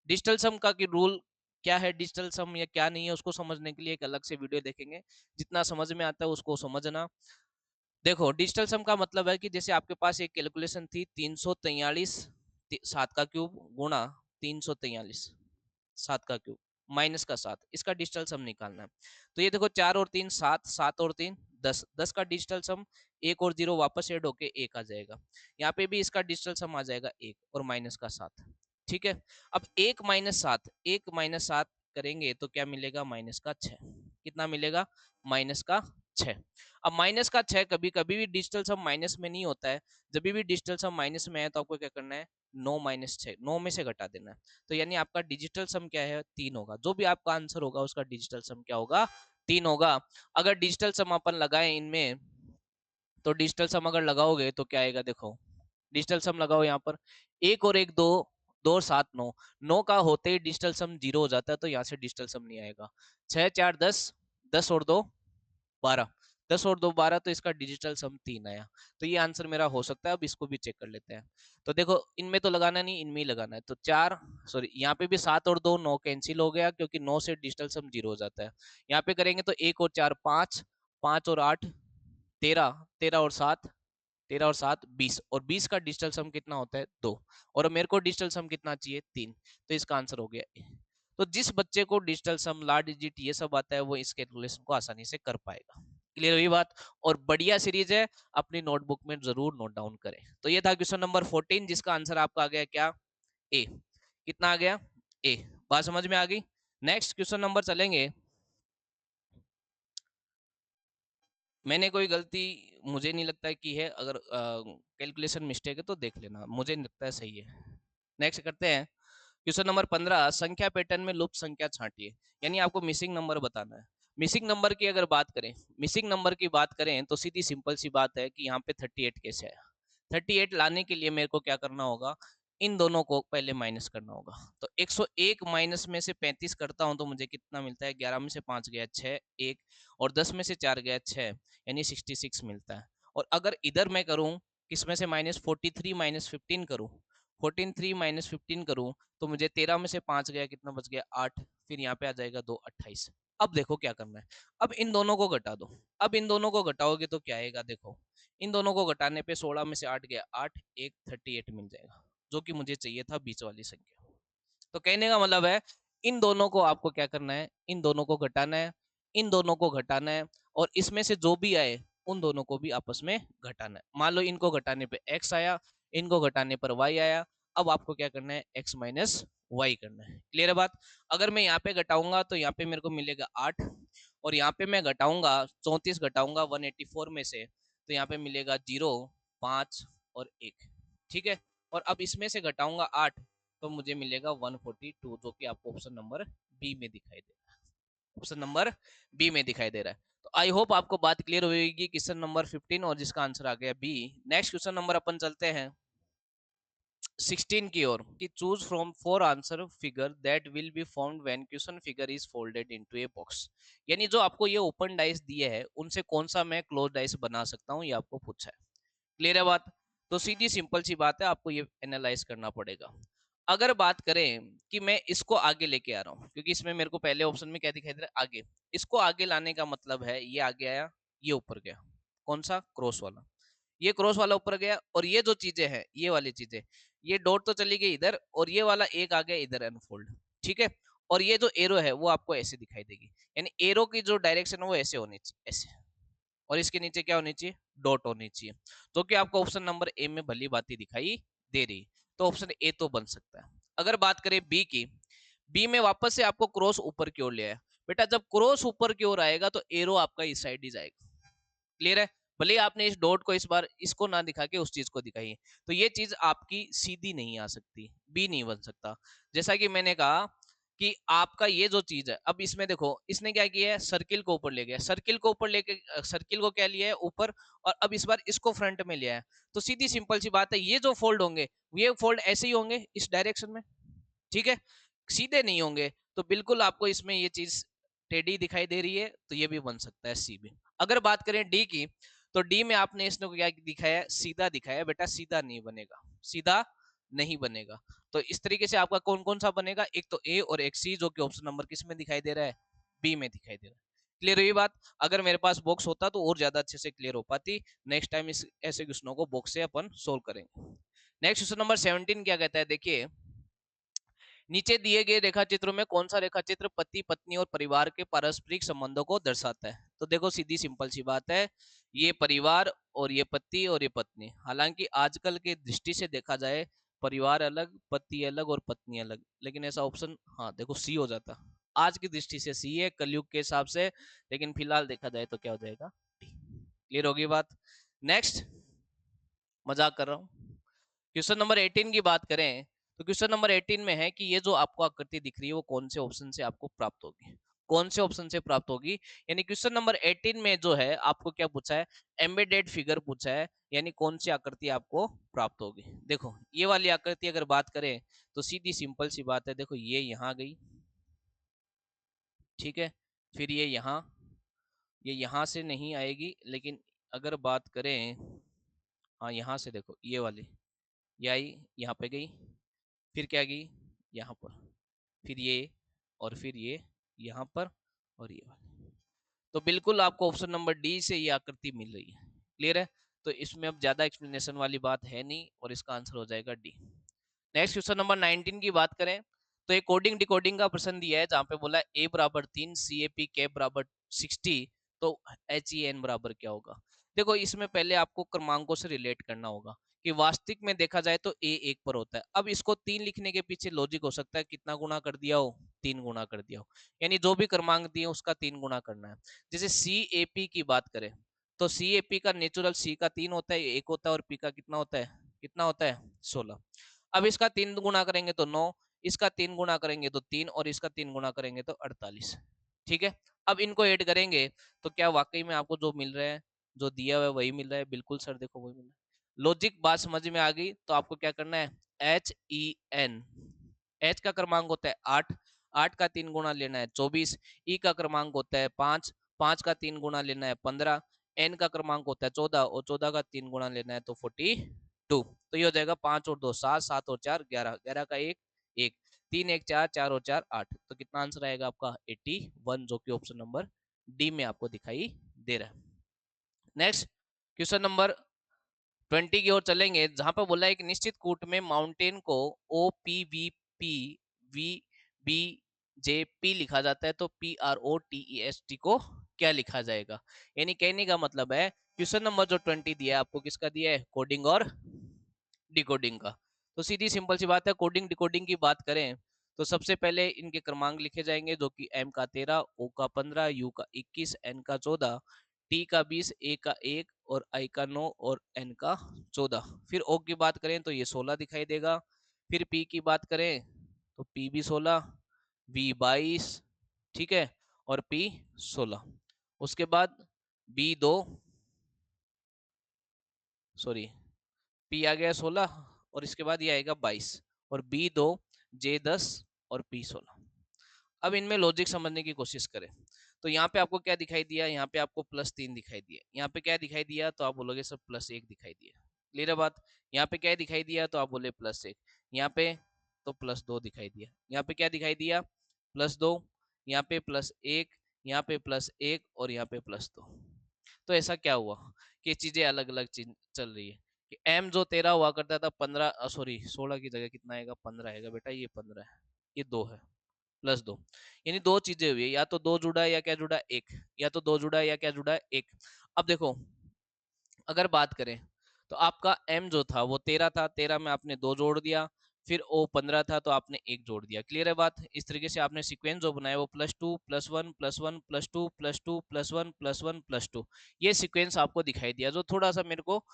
डिजिटल सम का की रूल क्या है? डिजिटल सम या क्या नहीं है उसको समझने के लिए एक अलग से वीडियो देखेंगे। जितना समझ में आता है उसको समझना। देखो डिजिटल सम का मतलब है कि जैसे आपके पास एक कैलकुलेशन थी 343 7 का क्यूब गुणा 343 7 का क्यूब माइनस का 7, इसका डिजिटल सम निकालना है। तो ये देखो 4 और 3 7, 7 और 3 10, 10 का डिजिटल सम, एक और जीरो वापस ऐड होके एक आ जाएगा। यहाँ पे भी इसका डिजिटल सम आ जाएगा एक और माइनस का 7। ठीक है। अब एक माइनस 7, एक माइनस 7 करेंगे तो क्या मिलेगा? माइनस का 6। कितना मिलेगा? माइनस का 6। अब माइनस का 6 कभी कभी भी डिजिटल सम माइनस में नहीं होता है। जब भी डिजिटल सम माइनस में है तो आपको क्या करना है? 9 माइनस 6, 9 में से घटा देना है। तो यानी आपका डिजिटल सम क्या है? 3 होगा। जो भी आपका आंसर होगा उसका डिजिटल सम क्या होगा? 3 होगा। अगर डिजिटल सम अपन लगाए इनमें, तो डिजिटल सम अगर लगाओगे तो क्या आएगा? देखो डिजिटल सम लगाओ यहाँ पर, एक और एक दो, 2 और 7 9, 9 का होते ही डिजिटल सम 0 हो जाता है, तो यहाँ से डिजिटल सम नहीं आएगा। 6 4 10, 10 और 2 12, 10 और 2 12, तो इसका डिजिटल सम 3 आया। तो ये आंसर मेरा हो सकता है। अब इसको भी चेक कर लेते हैं। तो देखो इनमें तो लगाना नहीं, इनमें ही लगाना है। तो 4, सॉरी यहाँ पे भी 7 और 2 9 कैंसिल हो गया, क्योंकि 9 से डिजिटल सम 0 हो जाता है। यहाँ पे करेंगे तो 1 और 4 5, 5 और 8 13, 13 और 7, 13 और 7 20, और 20 का डिजिटल सम कितना होता है? 2। और मेरे को डिजिटल सम कितना चाहिए? 3। तो इसका आंसर हो गया ए। तो जिस बच्चे को डिजिटल सम, लार्ज डिजिट ये सब आता है वो इस कैलकुलेशन को आसानी से कर पाएगा। क्लियर हुई बात? और बढ़िया सीरीज है, अपनी नोटबुक में जरूर नोट डाउन करें। तो ये था क्वेश्चन नंबर 14, जिसका आंसर आपका आ गया क्या? ए। कितना आ गया? ए। बात समझ में आ गई? नेक्स्ट क्वेश्चन नंबर चलेंगे। मैंने कोई गलती, मुझे नहीं लगता है कि है, अगर कैलकुलेशन मिस्टेक है तो देख लेना, मुझे नहीं लगता है सही है। नेक्स्ट करते हैं क्वेश्चन नंबर 15, संख्या पैटर्न में लुप्त संख्या छांटिए। यानी आपको मिसिंग नंबर बताना है। मिसिंग नंबर की अगर बात करें, मिसिंग नंबर की बात करें तो सीधी सिंपल सी बात है कि यहाँ पे 38 कैसे आया। 38 लाने के लिए मेरे को क्या करना होगा? इन दोनों को पहले माइनस करना होगा। तो 101 माइनस में से 35 करता हूं तो मुझे कितना मिलता है, 11 में से 5 गया 6, 1 और 10 में से 4 गया 6, यानी 66 मिलता है। और अगर इधर मैं करूं किसमें से माइनस 43 माइनस 15 करूं, 43 माइनस 15 करूं तो मुझे 13 में से 5 गया, कितना बच गया 8, फिर यहाँ पे आ जाएगा 2, 28। अब देखो क्या करना है, अब इन दोनों को घटा दो। अब इन दोनों को घटाओगे तो क्या आएगा, देखो इन दोनों को घटाने पे 16 में से 8 गया 8, 1 38 मिल जाएगा, जो कि मुझे चाहिए था बीच वाली संख्या। तो कहने का मतलब है इन दोनों को आपको क्या करना है, इन दोनों को घटाना है, इन दोनों को घटाना है, और इसमें से जो भी आए उन दोनों को भी आपस में घटाना है। मान लो इनको घटाने पे x आया, इनको घटाने पर y आया, अब आपको क्या करना है, x माइनस वाई करना है। क्लियर है बात। अगर मैं यहाँ पे घटाऊंगा तो यहाँ पे मेरे को मिलेगा 8, और यहाँ पे मैं घटाऊंगा 34 घटाऊंगा 184 में से, तो यहाँ पे मिलेगा 0, 5 और 1। ठीक है। और अब इसमें से घटाऊंगा 8 तो मुझे मिलेगा 142, जो कि आपको ऑप्शन नंबर बी में दिखाई दे रहा है। ऑप्शन नंबर बी में दिखाई दे रहा है। तो आई होप आपको बात क्लियर होगी, क्वेश्चन नंबर 15 और जिसका आंसर आ गया बी। नेक्स्ट क्वेश्चन नंबर अपन चलते हैं 16 की ओर, कि choose from 4 answer figure that will be found when question figure is folded into a box. यानी जो आपको ये ओपन डाइस दिए है उनसे कौन सा मैं क्लोज डाइस बना सकता हूँ, ये आपको पूछा है। क्लियर है बात। तो सीधी सिंपल सी बात है, आपको ये एनालाइज करना पड़ेगा। अगर बात करें कि मैं इसको आगे लेके आ रहा हूँ, क्योंकि इसमें मेरे को पहले ऑप्शन में क्या दिखाई दे रहा है, आगे। इसको आगे लाने का मतलब है ये आगे आया, ये ऊपर गया, कौन सा, क्रॉस वाला। ये क्रॉस वाला ऊपर गया, और ये जो चीजें हैं ये वाली चीजें, ये डॉट तो चली गई इधर, और ये वाला एक आ गया इधर अनफोल्ड। ठीक है। और ये जो एरो है वो आपको ऐसे दिखाई देगी, यानी एरो की जो डायरेक्शन है वो ऐसे होनी चाहिए, ऐसे। और इसके नीचे क्या होनी चाहिए, डॉट होनी चाहिए, जो कि आपको ऑप्शन नंबर ए में भली बात दिखाई दे रही। तो ऑप्शन ए तो बन सकता है। अगर बात करें बी की, बी में वापस से आपको क्रॉस ऊपर की ओर ले आया। बेटा जब क्रॉस ऊपर की ओर आएगा तो एरो आपका इस साइड ही जाएगा। क्लियर है। भले आपने इस डॉट को इस बार इसको ना दिखा के उस चीज को दिखाई, तो ये चीज आपकी सीधी नहीं आ सकती, बी नहीं बन सकता। जैसा कि मैंने कहा कि आपका ये जो चीज है, अब इसमें देखो इसने क्या किया है, सर्किल को ऊपर ले गया, सर्किल को ऊपर लेके सर्किल को क्या लिया है ऊपर, और अब इस बार इसको फ्रंट में लिया है। तो सीधी सिंपल सी बात है, ये जो फोल्ड होंगे ये फोल्ड ऐसे ही होंगे इस डायरेक्शन में। ठीक है। सीधे नहीं होंगे, तो बिल्कुल आपको इसमें ये चीज टेढ़ी दिखाई दे रही है, तो ये भी बन सकता है सी भी। अगर बात करें डी की, तो डी में आपने इसने क्या दिखाया, सीधा दिखाया। बेटा सीधा नहीं बनेगा, सीधा नहीं बनेगा। तो इस तरीके से आपका कौन कौन सा बनेगा, एक तो ए और एक सी, जो कि ऑप्शन नंबर किस में दिखाई दे रहा है, बी में दिखाई दे रहा है। क्लियर हुई बात। अगर मेरे पास बॉक्स होता तो और ज्यादा अच्छे से क्लियर हो पाती। नेक्स्ट टाइम इस ऐसे क्वेश्चनों को बॉक्स से अपन सोल्व करेंगे। नेक्स्ट क्वेश्चन नंबर 17 क्या कहता है, देखिए नीचे दिए गए रेखा चित्रों में कौन सा रेखा चित्र पति पत्नी और परिवार के पारस्परिक संबंधों को दर्शाता है। तो देखो सीधी सिंपल सी बात है, ये परिवार और ये पति और ये पत्नी। हालांकि आजकल के दृष्टि से देखा जाए परिवार अलग, पति अलग और पत्नी अलग, लेकिन ऐसा ऑप्शन हाँ देखो सी हो जाता। आज की दृष्टि से सी है कलयुग के हिसाब से, लेकिन फिलहाल देखा जाए तो क्या हो जाएगा, क्लियर होगी बात। नेक्स्ट, मजाक कर रहा हूँ। क्वेश्चन नंबर 18 की बात करें, तो क्वेश्चन नंबर 18 में है कि ये जो आपको आकृति दिख रही है वो कौन से ऑप्शन से आपको प्राप्त होगी, कौन से ऑप्शन से प्राप्त होगी। यानी क्वेश्चन नंबर 18 में जो है आपको क्या पूछा है, एम्बेडेड फिगर पूछा है, यानी कौन सी आकृति आपको प्राप्त होगी। देखो ये वाली आकृति अगर बात करें तो सीधी सिंपल सी बात है, देखो ये यहाँ गई, ठीक है, फिर ये यहाँ से नहीं आएगी, लेकिन अगर बात करें, हाँ यहाँ से देखो ये वाली, ये आई यहाँ पे गई, फिर क्या गई यहाँ पर, फिर ये, और फिर ये यहाँ पर, और ये वाली। तो बिल्कुल आपको ऑप्शन नंबर डी से ये आकृति मिल रही है। क्लियर है। तो इसमें अब ज्यादा एक्सप्लेनेशन वाली बात है नहीं, और इसका आंसर हो जाएगा डी। नेक्स्ट क्वेश्चन नंबर 19 की बात करें, तो एक कोडिंग डिकोडिंग का प्रश्न दिया है जहां पे बोला ए बराबर 3, सी ए पी कैप बराबर 60, तो एच ई एन बराबर क्या होगा। देखो इसमें पहले आपको क्रमांकों से रिलेट करना होगा कि वास्तविक में देखा जाए तो ए 1 पर होता है। अब इसको 3 लिखने के पीछे लॉजिक हो सकता है कितना गुना कर दिया हो, 3 गुना कर दिया हो, यानी जो भी क्रमांक दिए उसका 3 गुना करना है। जैसे सी ए पी की बात करें, तो सी ए पी का नेचुरल सी का 3 होता है, 1 होता है, और पी का कितना होता है, कितना होता है 16। अब इसका 3 गुना करेंगे तो 9, इसका 3 गुना करेंगे तो 3, और इसका 3 गुना करेंगे तो 48। ठीक है। अब इनको ऐड करेंगे तो क्या वाकई में आपको जो मिल रहा है, जो दिया हुआ है वही मिल रहा है, बिल्कुल सर देखो वही मिल रहा है। लॉजिक बात समझ में आ गई तो आपको क्या करना है, HEN, H का क्रमांक होता है 8, 8 का 3 गुना लेना है 24, E का क्रमांक होता है 5, 5 का 3 गुना लेना है 15, N का क्रमांक होता है 14 और 14 का 3 गुना लेना है तो 42। तो ये हो जाएगा 5 और 2 7, 7 और 4 11, 11 का 1 1, 3 1 4, 4 और 4 8। तो कितना आंसर आएगा आपका 81, जो कि ऑप्शन नंबर डी में आपको दिखाई दे रहा है। नेक्स्ट क्वेश्चन नंबर 20 की ओर चलेंगे, जहां पर बोला है एक निश्चित कूट में माउंटेन को OPVP VBJP लिखा जाता है, तो PROTEST को क्या लिखा जाएगा। यानी कहने का मतलब है क्वेश्चन नंबर जो 20 दिया है आपको, किसका दिया है, कोडिंग और डिकोडिंग का। तो सीधी सिंपल सी बात है, कोडिंग डिकोडिंग की बात करें तो सबसे पहले इनके क्रमांक लिखे जाएंगे, जो कि M का 13, O का 15, U का 21, N का 14, T का 20, A का 1 और I का 9 और N का 14। फिर O की बात करें तो ये 16 दिखाई देगा। फिर P की बात करें तो P भी 16, V 22, ठीक है, और P 16। उसके बाद B 2, सॉरी, P आ गया 16 और इसके बाद ये आएगा 22 और B 2, J 10 और P 16। अब इनमें लॉजिक समझने की कोशिश करें तो यहाँ पे आपको क्या दिखाई दिया, यहाँ पे आपको +3 दिखाई दिया, यहाँ पे क्या दिखाई दिया तो आप बोलोगे सर +1 दिखाई दिया। क्लियर है बात। यहाँ पे क्या दिखाई दिया तो आप बोले +1, यहाँ पे तो +2 दिखाई दिया, यहाँ पे क्या दिखाई दिया +2, यहाँ पे +1, यहाँ पे +1 और यहाँ पे +2। तो ऐसा क्या हुआ कि चीजें अलग अलग चीज चल रही है कि M जो 13 हुआ करता था 15, सॉरी 16 की जगह कितना आएगा 15 आएगा बेटा, ये 15 है, ये 2 है, +2। यानी दो चीजें हुई, या तो दो जुड़ा है या क्या जुड़ा है एक, या तो दो जुड़ा है या क्या जुड़ा है एक। अब देखो अगर बात करें तो आपका M जो था वो 13 था, 13 में आपने 2 जोड़ दिया, फिर O 15 था तो आपने 1 जोड़ दिया। क्लियर है बात। इस तरीके से आपने सीक्वेंस जो बनाया वो +2 +1 +1 +2 +2 +1 +1 +2, ये सीक्वेंस आपको दिखाई दिया, जो थोड़ा सा मेरे को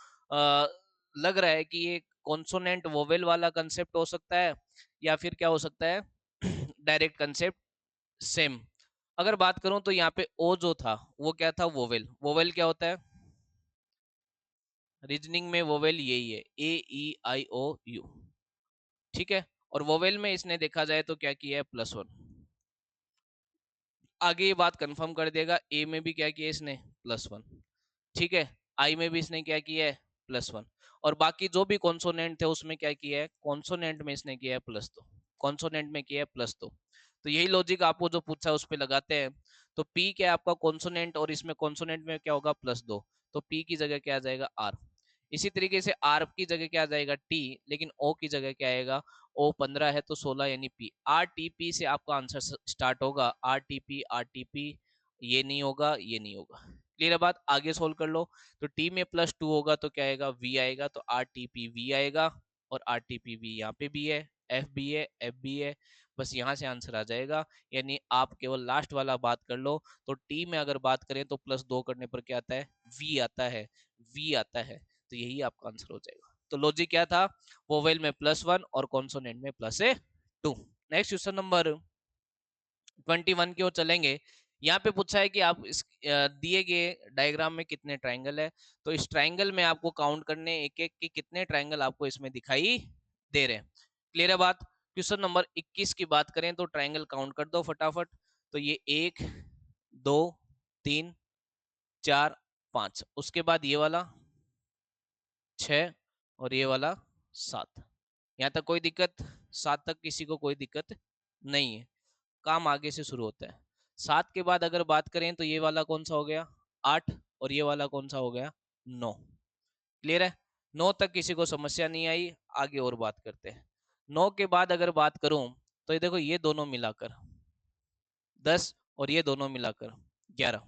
लग रहा है कि ये कॉन्सोनेंट वोवेल वाला कंसेप्ट हो सकता है या फिर क्या हो सकता है डायरेक्ट कंसेप्ट सेम। अगर बात करूं तो यहाँ पे ओ जो था वो क्या था, वोवेल। वोवेल क्या होता है, रीजनिंग में वोवेल यही है, A E I O U, ठीक है। और वोवेल में इसने देखा जाए तो क्या किया है +1। आगे ये बात कंफर्म कर देगा, ए में भी क्या किया इसने +1, ठीक है, आई में भी इसने क्या किया है +1, और बाकी जो भी कॉन्सोनेंट थे उसमें क्या किया है, कॉन्सोनेंट में इसने किया है +2, कॉन्सोनेंट में किया है +2। तो यही लॉजिक आपको जो पूछा है उस पर लगाते हैं। तो P क्या है आपका कॉन्सोनेंट, और इसमें कॉन्सोनेंट में क्या होगा +2, तो P की जगह क्या आ जाएगा R। इसी तरीके से R की जगह क्या आ जाएगा T, लेकिन O की जगह क्या आएगा, O 15 है तो 16 यानी P। RTP से आपका आंसर स्टार्ट होगा, RTP, ये नहीं होगा, ये नहीं होगा। क्लियर है बात। आगे सोल्व कर लो तो T में +2 होगा तो क्या आएगा, V आएगा, तो RTPV आएगा, और RTPV यहाँ पे भी है, F भी है, F भी है, बस यहाँ से आंसर आ जाएगा। यानी आप केवल लास्ट वाला बात कर लो तो T में अगर बात करें तो +2 करने पर क्या आता है, V आता है, V आता है, तो यही आपका आंसर हो जाएगा। तो लॉजिक क्या था, वोवेल में +1 और कॉन्सोनेंट में +2। नेक्स्ट क्वेश्चन नंबर 21 की ओर चलेंगे। यहाँ पे पूछा है कि आप इस दिए गए डायग्राम में कितने ट्रायंगल है, तो इस ट्रायंगल में आपको काउंट करने एक एक के कितने ट्रायंगल आपको इसमें दिखाई दे रहे हैं। क्लियर है बात। क्वेश्चन नंबर 21 की बात करें तो ट्रायंगल काउंट कर दो फटाफट। तो ये 1 2 3 4 5, उसके बाद ये वाला 6 और ये वाला 7। यहाँ तक कोई दिक्कत, 7 तक किसी को कोई दिक्कत नहीं है, काम आगे से शुरू होता है। 7 के बाद अगर बात करें तो ये वाला कौन सा हो गया 8, और ये वाला कौन सा हो गया 9। क्लियर है। 9 तक किसी को समस्या नहीं आई, आगे और बात करते हैं। 9 के बाद अगर बात करूं तो ये देखो, ये दोनों मिलाकर 10 और ये दोनों मिलाकर 11,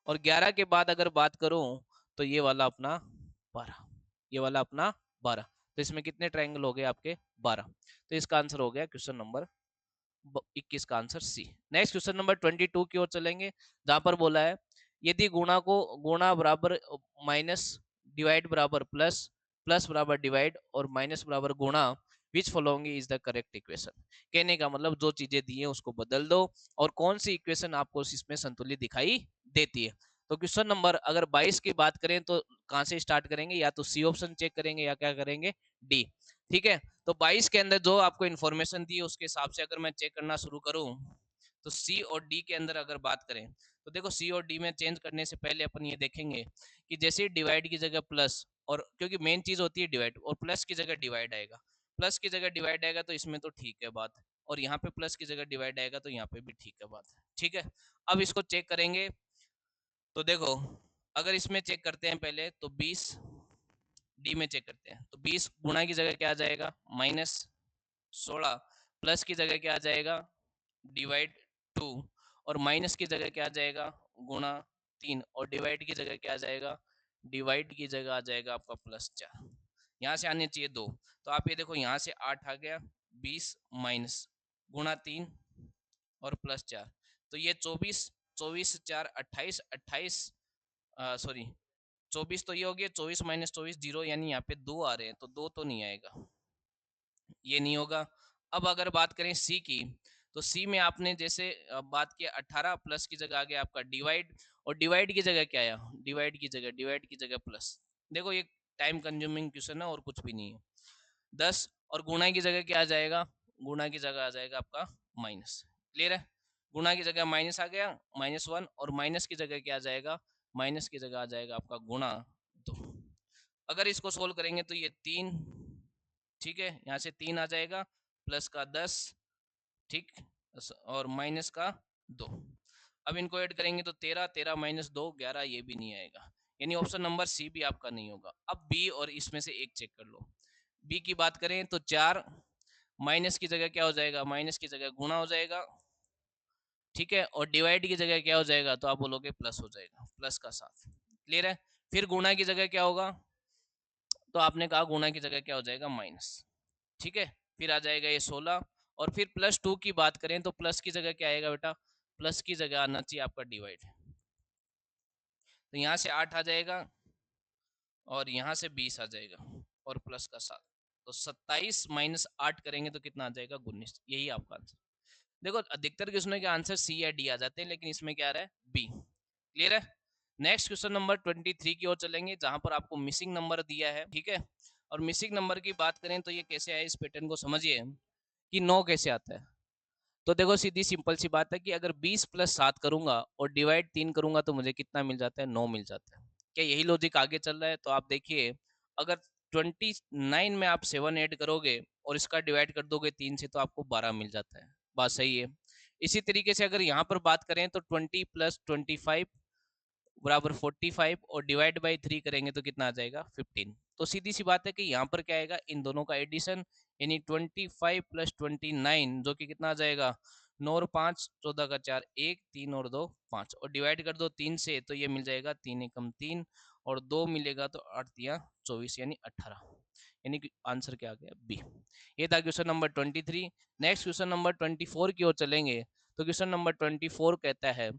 और 11 के बाद अगर बात करूं तो ये वाला अपना 12, ये वाला अपना 12। तो इसमें कितने ट्रायंगल हो गए आपके 12। तो इसका आंसर हो गया क्वेश्चन नंबर 21 का answer C. Next question number 22 की ओर चलेंगे, जहां पर बोला है यदि गुणा को गुणा बराबर माइनस, डिवाइड बराबर प्लस, प्लस बराबर डिवाइड और माइनस बराबर गुणा, which following is the correct equation. कहने का मतलब जो चीजें दी है उसको बदल दो और कौन सी इक्वेशन आपको इसमें संतुलित दिखाई देती है। तो क्वेश्चन नंबर अगर 22 की बात करें तो कहां से स्टार्ट करेंगे, या तो सी ऑप्शन चेक करेंगे या क्या करेंगे, डी। ठीक है, तो 22 के अंदर जो आपको इन्फॉर्मेशन दी है उसके हिसाब से अगर मैं चेक करना शुरू करूं, तो सी और डी के अंदर अगर बात करें तो देखो सी और डी में चेंज करने से पहले अपन ये देखेंगे कि जैसे डिवाइड की जगह प्लस, और क्योंकि मेन चीज होती है डिवाइड, और प्लस की जगह डिवाइड आएगा, प्लस की जगह डिवाइड आएगा तो इसमें तो ठीक है बात, और यहाँ पे प्लस की जगह डिवाइड आएगा तो यहाँ पे भी ठीक है बात। ठीक है, अब इसको चेक करेंगे तो देखो अगर इसमें चेक करते हैं पहले तो 20, डी में चेक करते हैं तो 20 गुणा की जगह क्या आ जाएगा -16, प्लस की जगह क्या आ जाएगा डिवाइड 2, और माइनस की जगह क्या आ जाएगा गुणा 3, और डिवाइड की जगह क्या आ जाएगा, डिवाइड की जगह आ जाएगा आपका +4। यहाँ से आने चाहिए 2, तो आप ये देखो यहाँ से 8 आ गया, 20 माइनस गुणा 3 और +4, तो ये 24, 24 4 28, 28 सॉरी 24 तो ये हो गया, 24 माइनस 24 0, यानी यहाँ पे 2 आ रहे हैं, तो 2 तो नहीं आएगा, ये नहीं होगा। अब अगर बात करें सी की, तो सी में आपने जैसे बात किया 18, प्लस की जगह आ गया आपका डिवाइड, और डिवाइड की जगह क्या आया, डिवाइड की जगह प्लस। देखो ये टाइम कंज्यूमिंग क्वेश्चन है और कुछ भी नहीं है। 10 और गुणा की जगह क्या आ जाएगा, गुणा की जगह आ जाएगा आपका माइनस। क्लियर है, गुणा की जगह माइनस आ गया -1, और माइनस की जगह क्या आ जाएगा, माइनस की जगह आ जाएगा आपका गुणा 2। अगर इसको सोल्व करेंगे तो ये 3, ठीक है, यहाँ से 3 आ जाएगा, प्लस का 10, ठीक, और माइनस का 2। अब इनको ऐड करेंगे तो 13, 13 माइनस 2 11, ये भी नहीं आएगा, यानी ऑप्शन नंबर सी भी आपका नहीं होगा। अब बी और इसमें से एक चेक कर लो। बी की बात करें तो 4, माइनस की जगह क्या हो जाएगा, माइनस की जगह गुणा हो जाएगा, ठीक है, और डिवाइड की जगह क्या हो जाएगा, तो आप बोलोगे प्लस हो जाएगा, प्लस का 7। क्लियर है, फिर गुणा की जगह क्या होगा, तो आपने कहा गुणा की जगह क्या हो जाएगा माइनस। ठीक है, फिर आ जाएगा ये 16, और फिर +2 की बात करें तो प्लस की जगह क्या आएगा बेटा, प्लस की जगह आना चाहिए आपका डिवाइड, तो यहाँ से 8 आ जाएगा और यहाँ से 20 आ जाएगा और प्लस का 7, तो 27 माइनस 8 करेंगे तो कितना आ जाएगा 19। यही आपका आंसर। देखो अधिकतर क्वेश्चनों के आंसर सी या डी आ जाते हैं, लेकिन इसमें क्या आ रहा है बी। क्लियर है, नेक्स्ट क्वेश्चन नंबर 23 की ओर चलेंगे, जहां पर आपको मिसिंग नंबर दिया है। ठीक है, और मिसिंग नंबर की बात करें तो ये कैसे आया, इस पैटर्न को समझिए कि 9 कैसे आता है। तो देखो सीधी सिंपल सी बात है कि अगर 20 + 7 करूंगा और डिवाइड 3 करूंगा तो मुझे कितना मिल जाता है, 9 मिल जाता है। क्या यही लॉजिक आगे चल रहा है, तो आप देखिए अगर 29 में आप 7 ऐड करोगे और इसका डिवाइड कर दोगे 3 से तो आपको 12 मिल जाता है। बात सही है। इसी तरीके से अगर यहाँ पर बात करें तो 20 + 25 बराबर 45, और डिवाइड बाई 3 करेंगे तो कितना आ जाएगा 15। तो सीधी सी बात है कि यहाँ पर क्या आएगा, इन दोनों का एडिशन, यानी 25 + 29, जो कि कितना आ जाएगा 9 और 5 14 का 4 1 3 और 2 5, और डिवाइड कर दो 3 से तो ये मिल जाएगा 3 एकम 3 और 2 मिलेगा तो 8 तिया 24 यानी 18, यानी कि आंसर क्या आ गया बी। ये था question number 23। Next question number 24 की ओर चलेंगे, तो क्वेश्चन नंबर 24 कहता है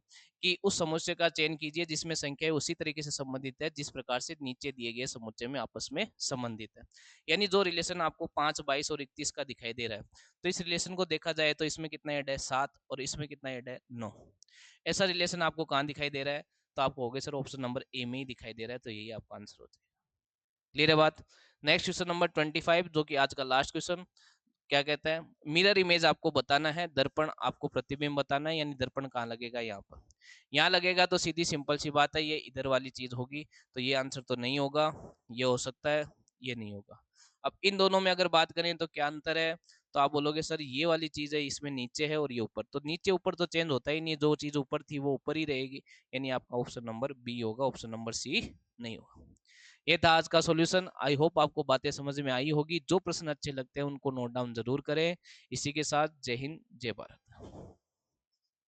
कि उस समुच्चय का चयन कीजिए जिसमें संख्याएं उसी तरीके से संबंधित है जिस प्रकार से नीचे दिए गए समुच्चय में आपस में संबंधित है। यानी जो रिलेशन आपको 5 22 और 31 का दिखाई दे रहा है, तो इस रिलेशन को देखा जाए तो इसमें कितना ऐड है 7, और इसमें कितना ऐड है 9। ऐसा रिलेशन आपको कहाँ दिखाई दे रहा है, तो आपको हो गया सर ऑप्शन नंबर ए में ही दिखाई दे रहा है, तो यही आपका आंसर हो जाएगा। क्लियर है बात। नेक्स्ट क्वेश्चन नंबर 25, जो कि आज का लास्ट क्वेश्चन, क्या कहता है, मिरर इमेज आपको बताना है, दर्पण आपको प्रतिबिंब बताना है, यानी दर्पण कहाँ लगेगा, यहाँ पर, यहाँ लगेगा, तो सीधी सिंपल सी बात है ये इधर वाली चीज होगी, तो ये आंसर तो नहीं होगा, ये हो सकता है, ये नहीं होगा। अब इन दोनों में अगर बात करें तो क्या अंतर है, तो आप बोलोगे सर ये वाली चीज है इसमें नीचे है और ये ऊपर, तो नीचे ऊपर तो चेंज होता ही नहीं, जो चीज ऊपर थी वो ऊपर ही रहेगी, यानी आपका ऑप्शन नंबर बी होगा, ऑप्शन नंबर सी नहीं होगा। ये था आज का सॉल्यूशन। आई होप आपको बातें समझ में आई होगी। जो प्रश्न अच्छे लगते हैं उनको नोट डाउन जरूर करें। इसी के साथ जय हिंद जय भारत।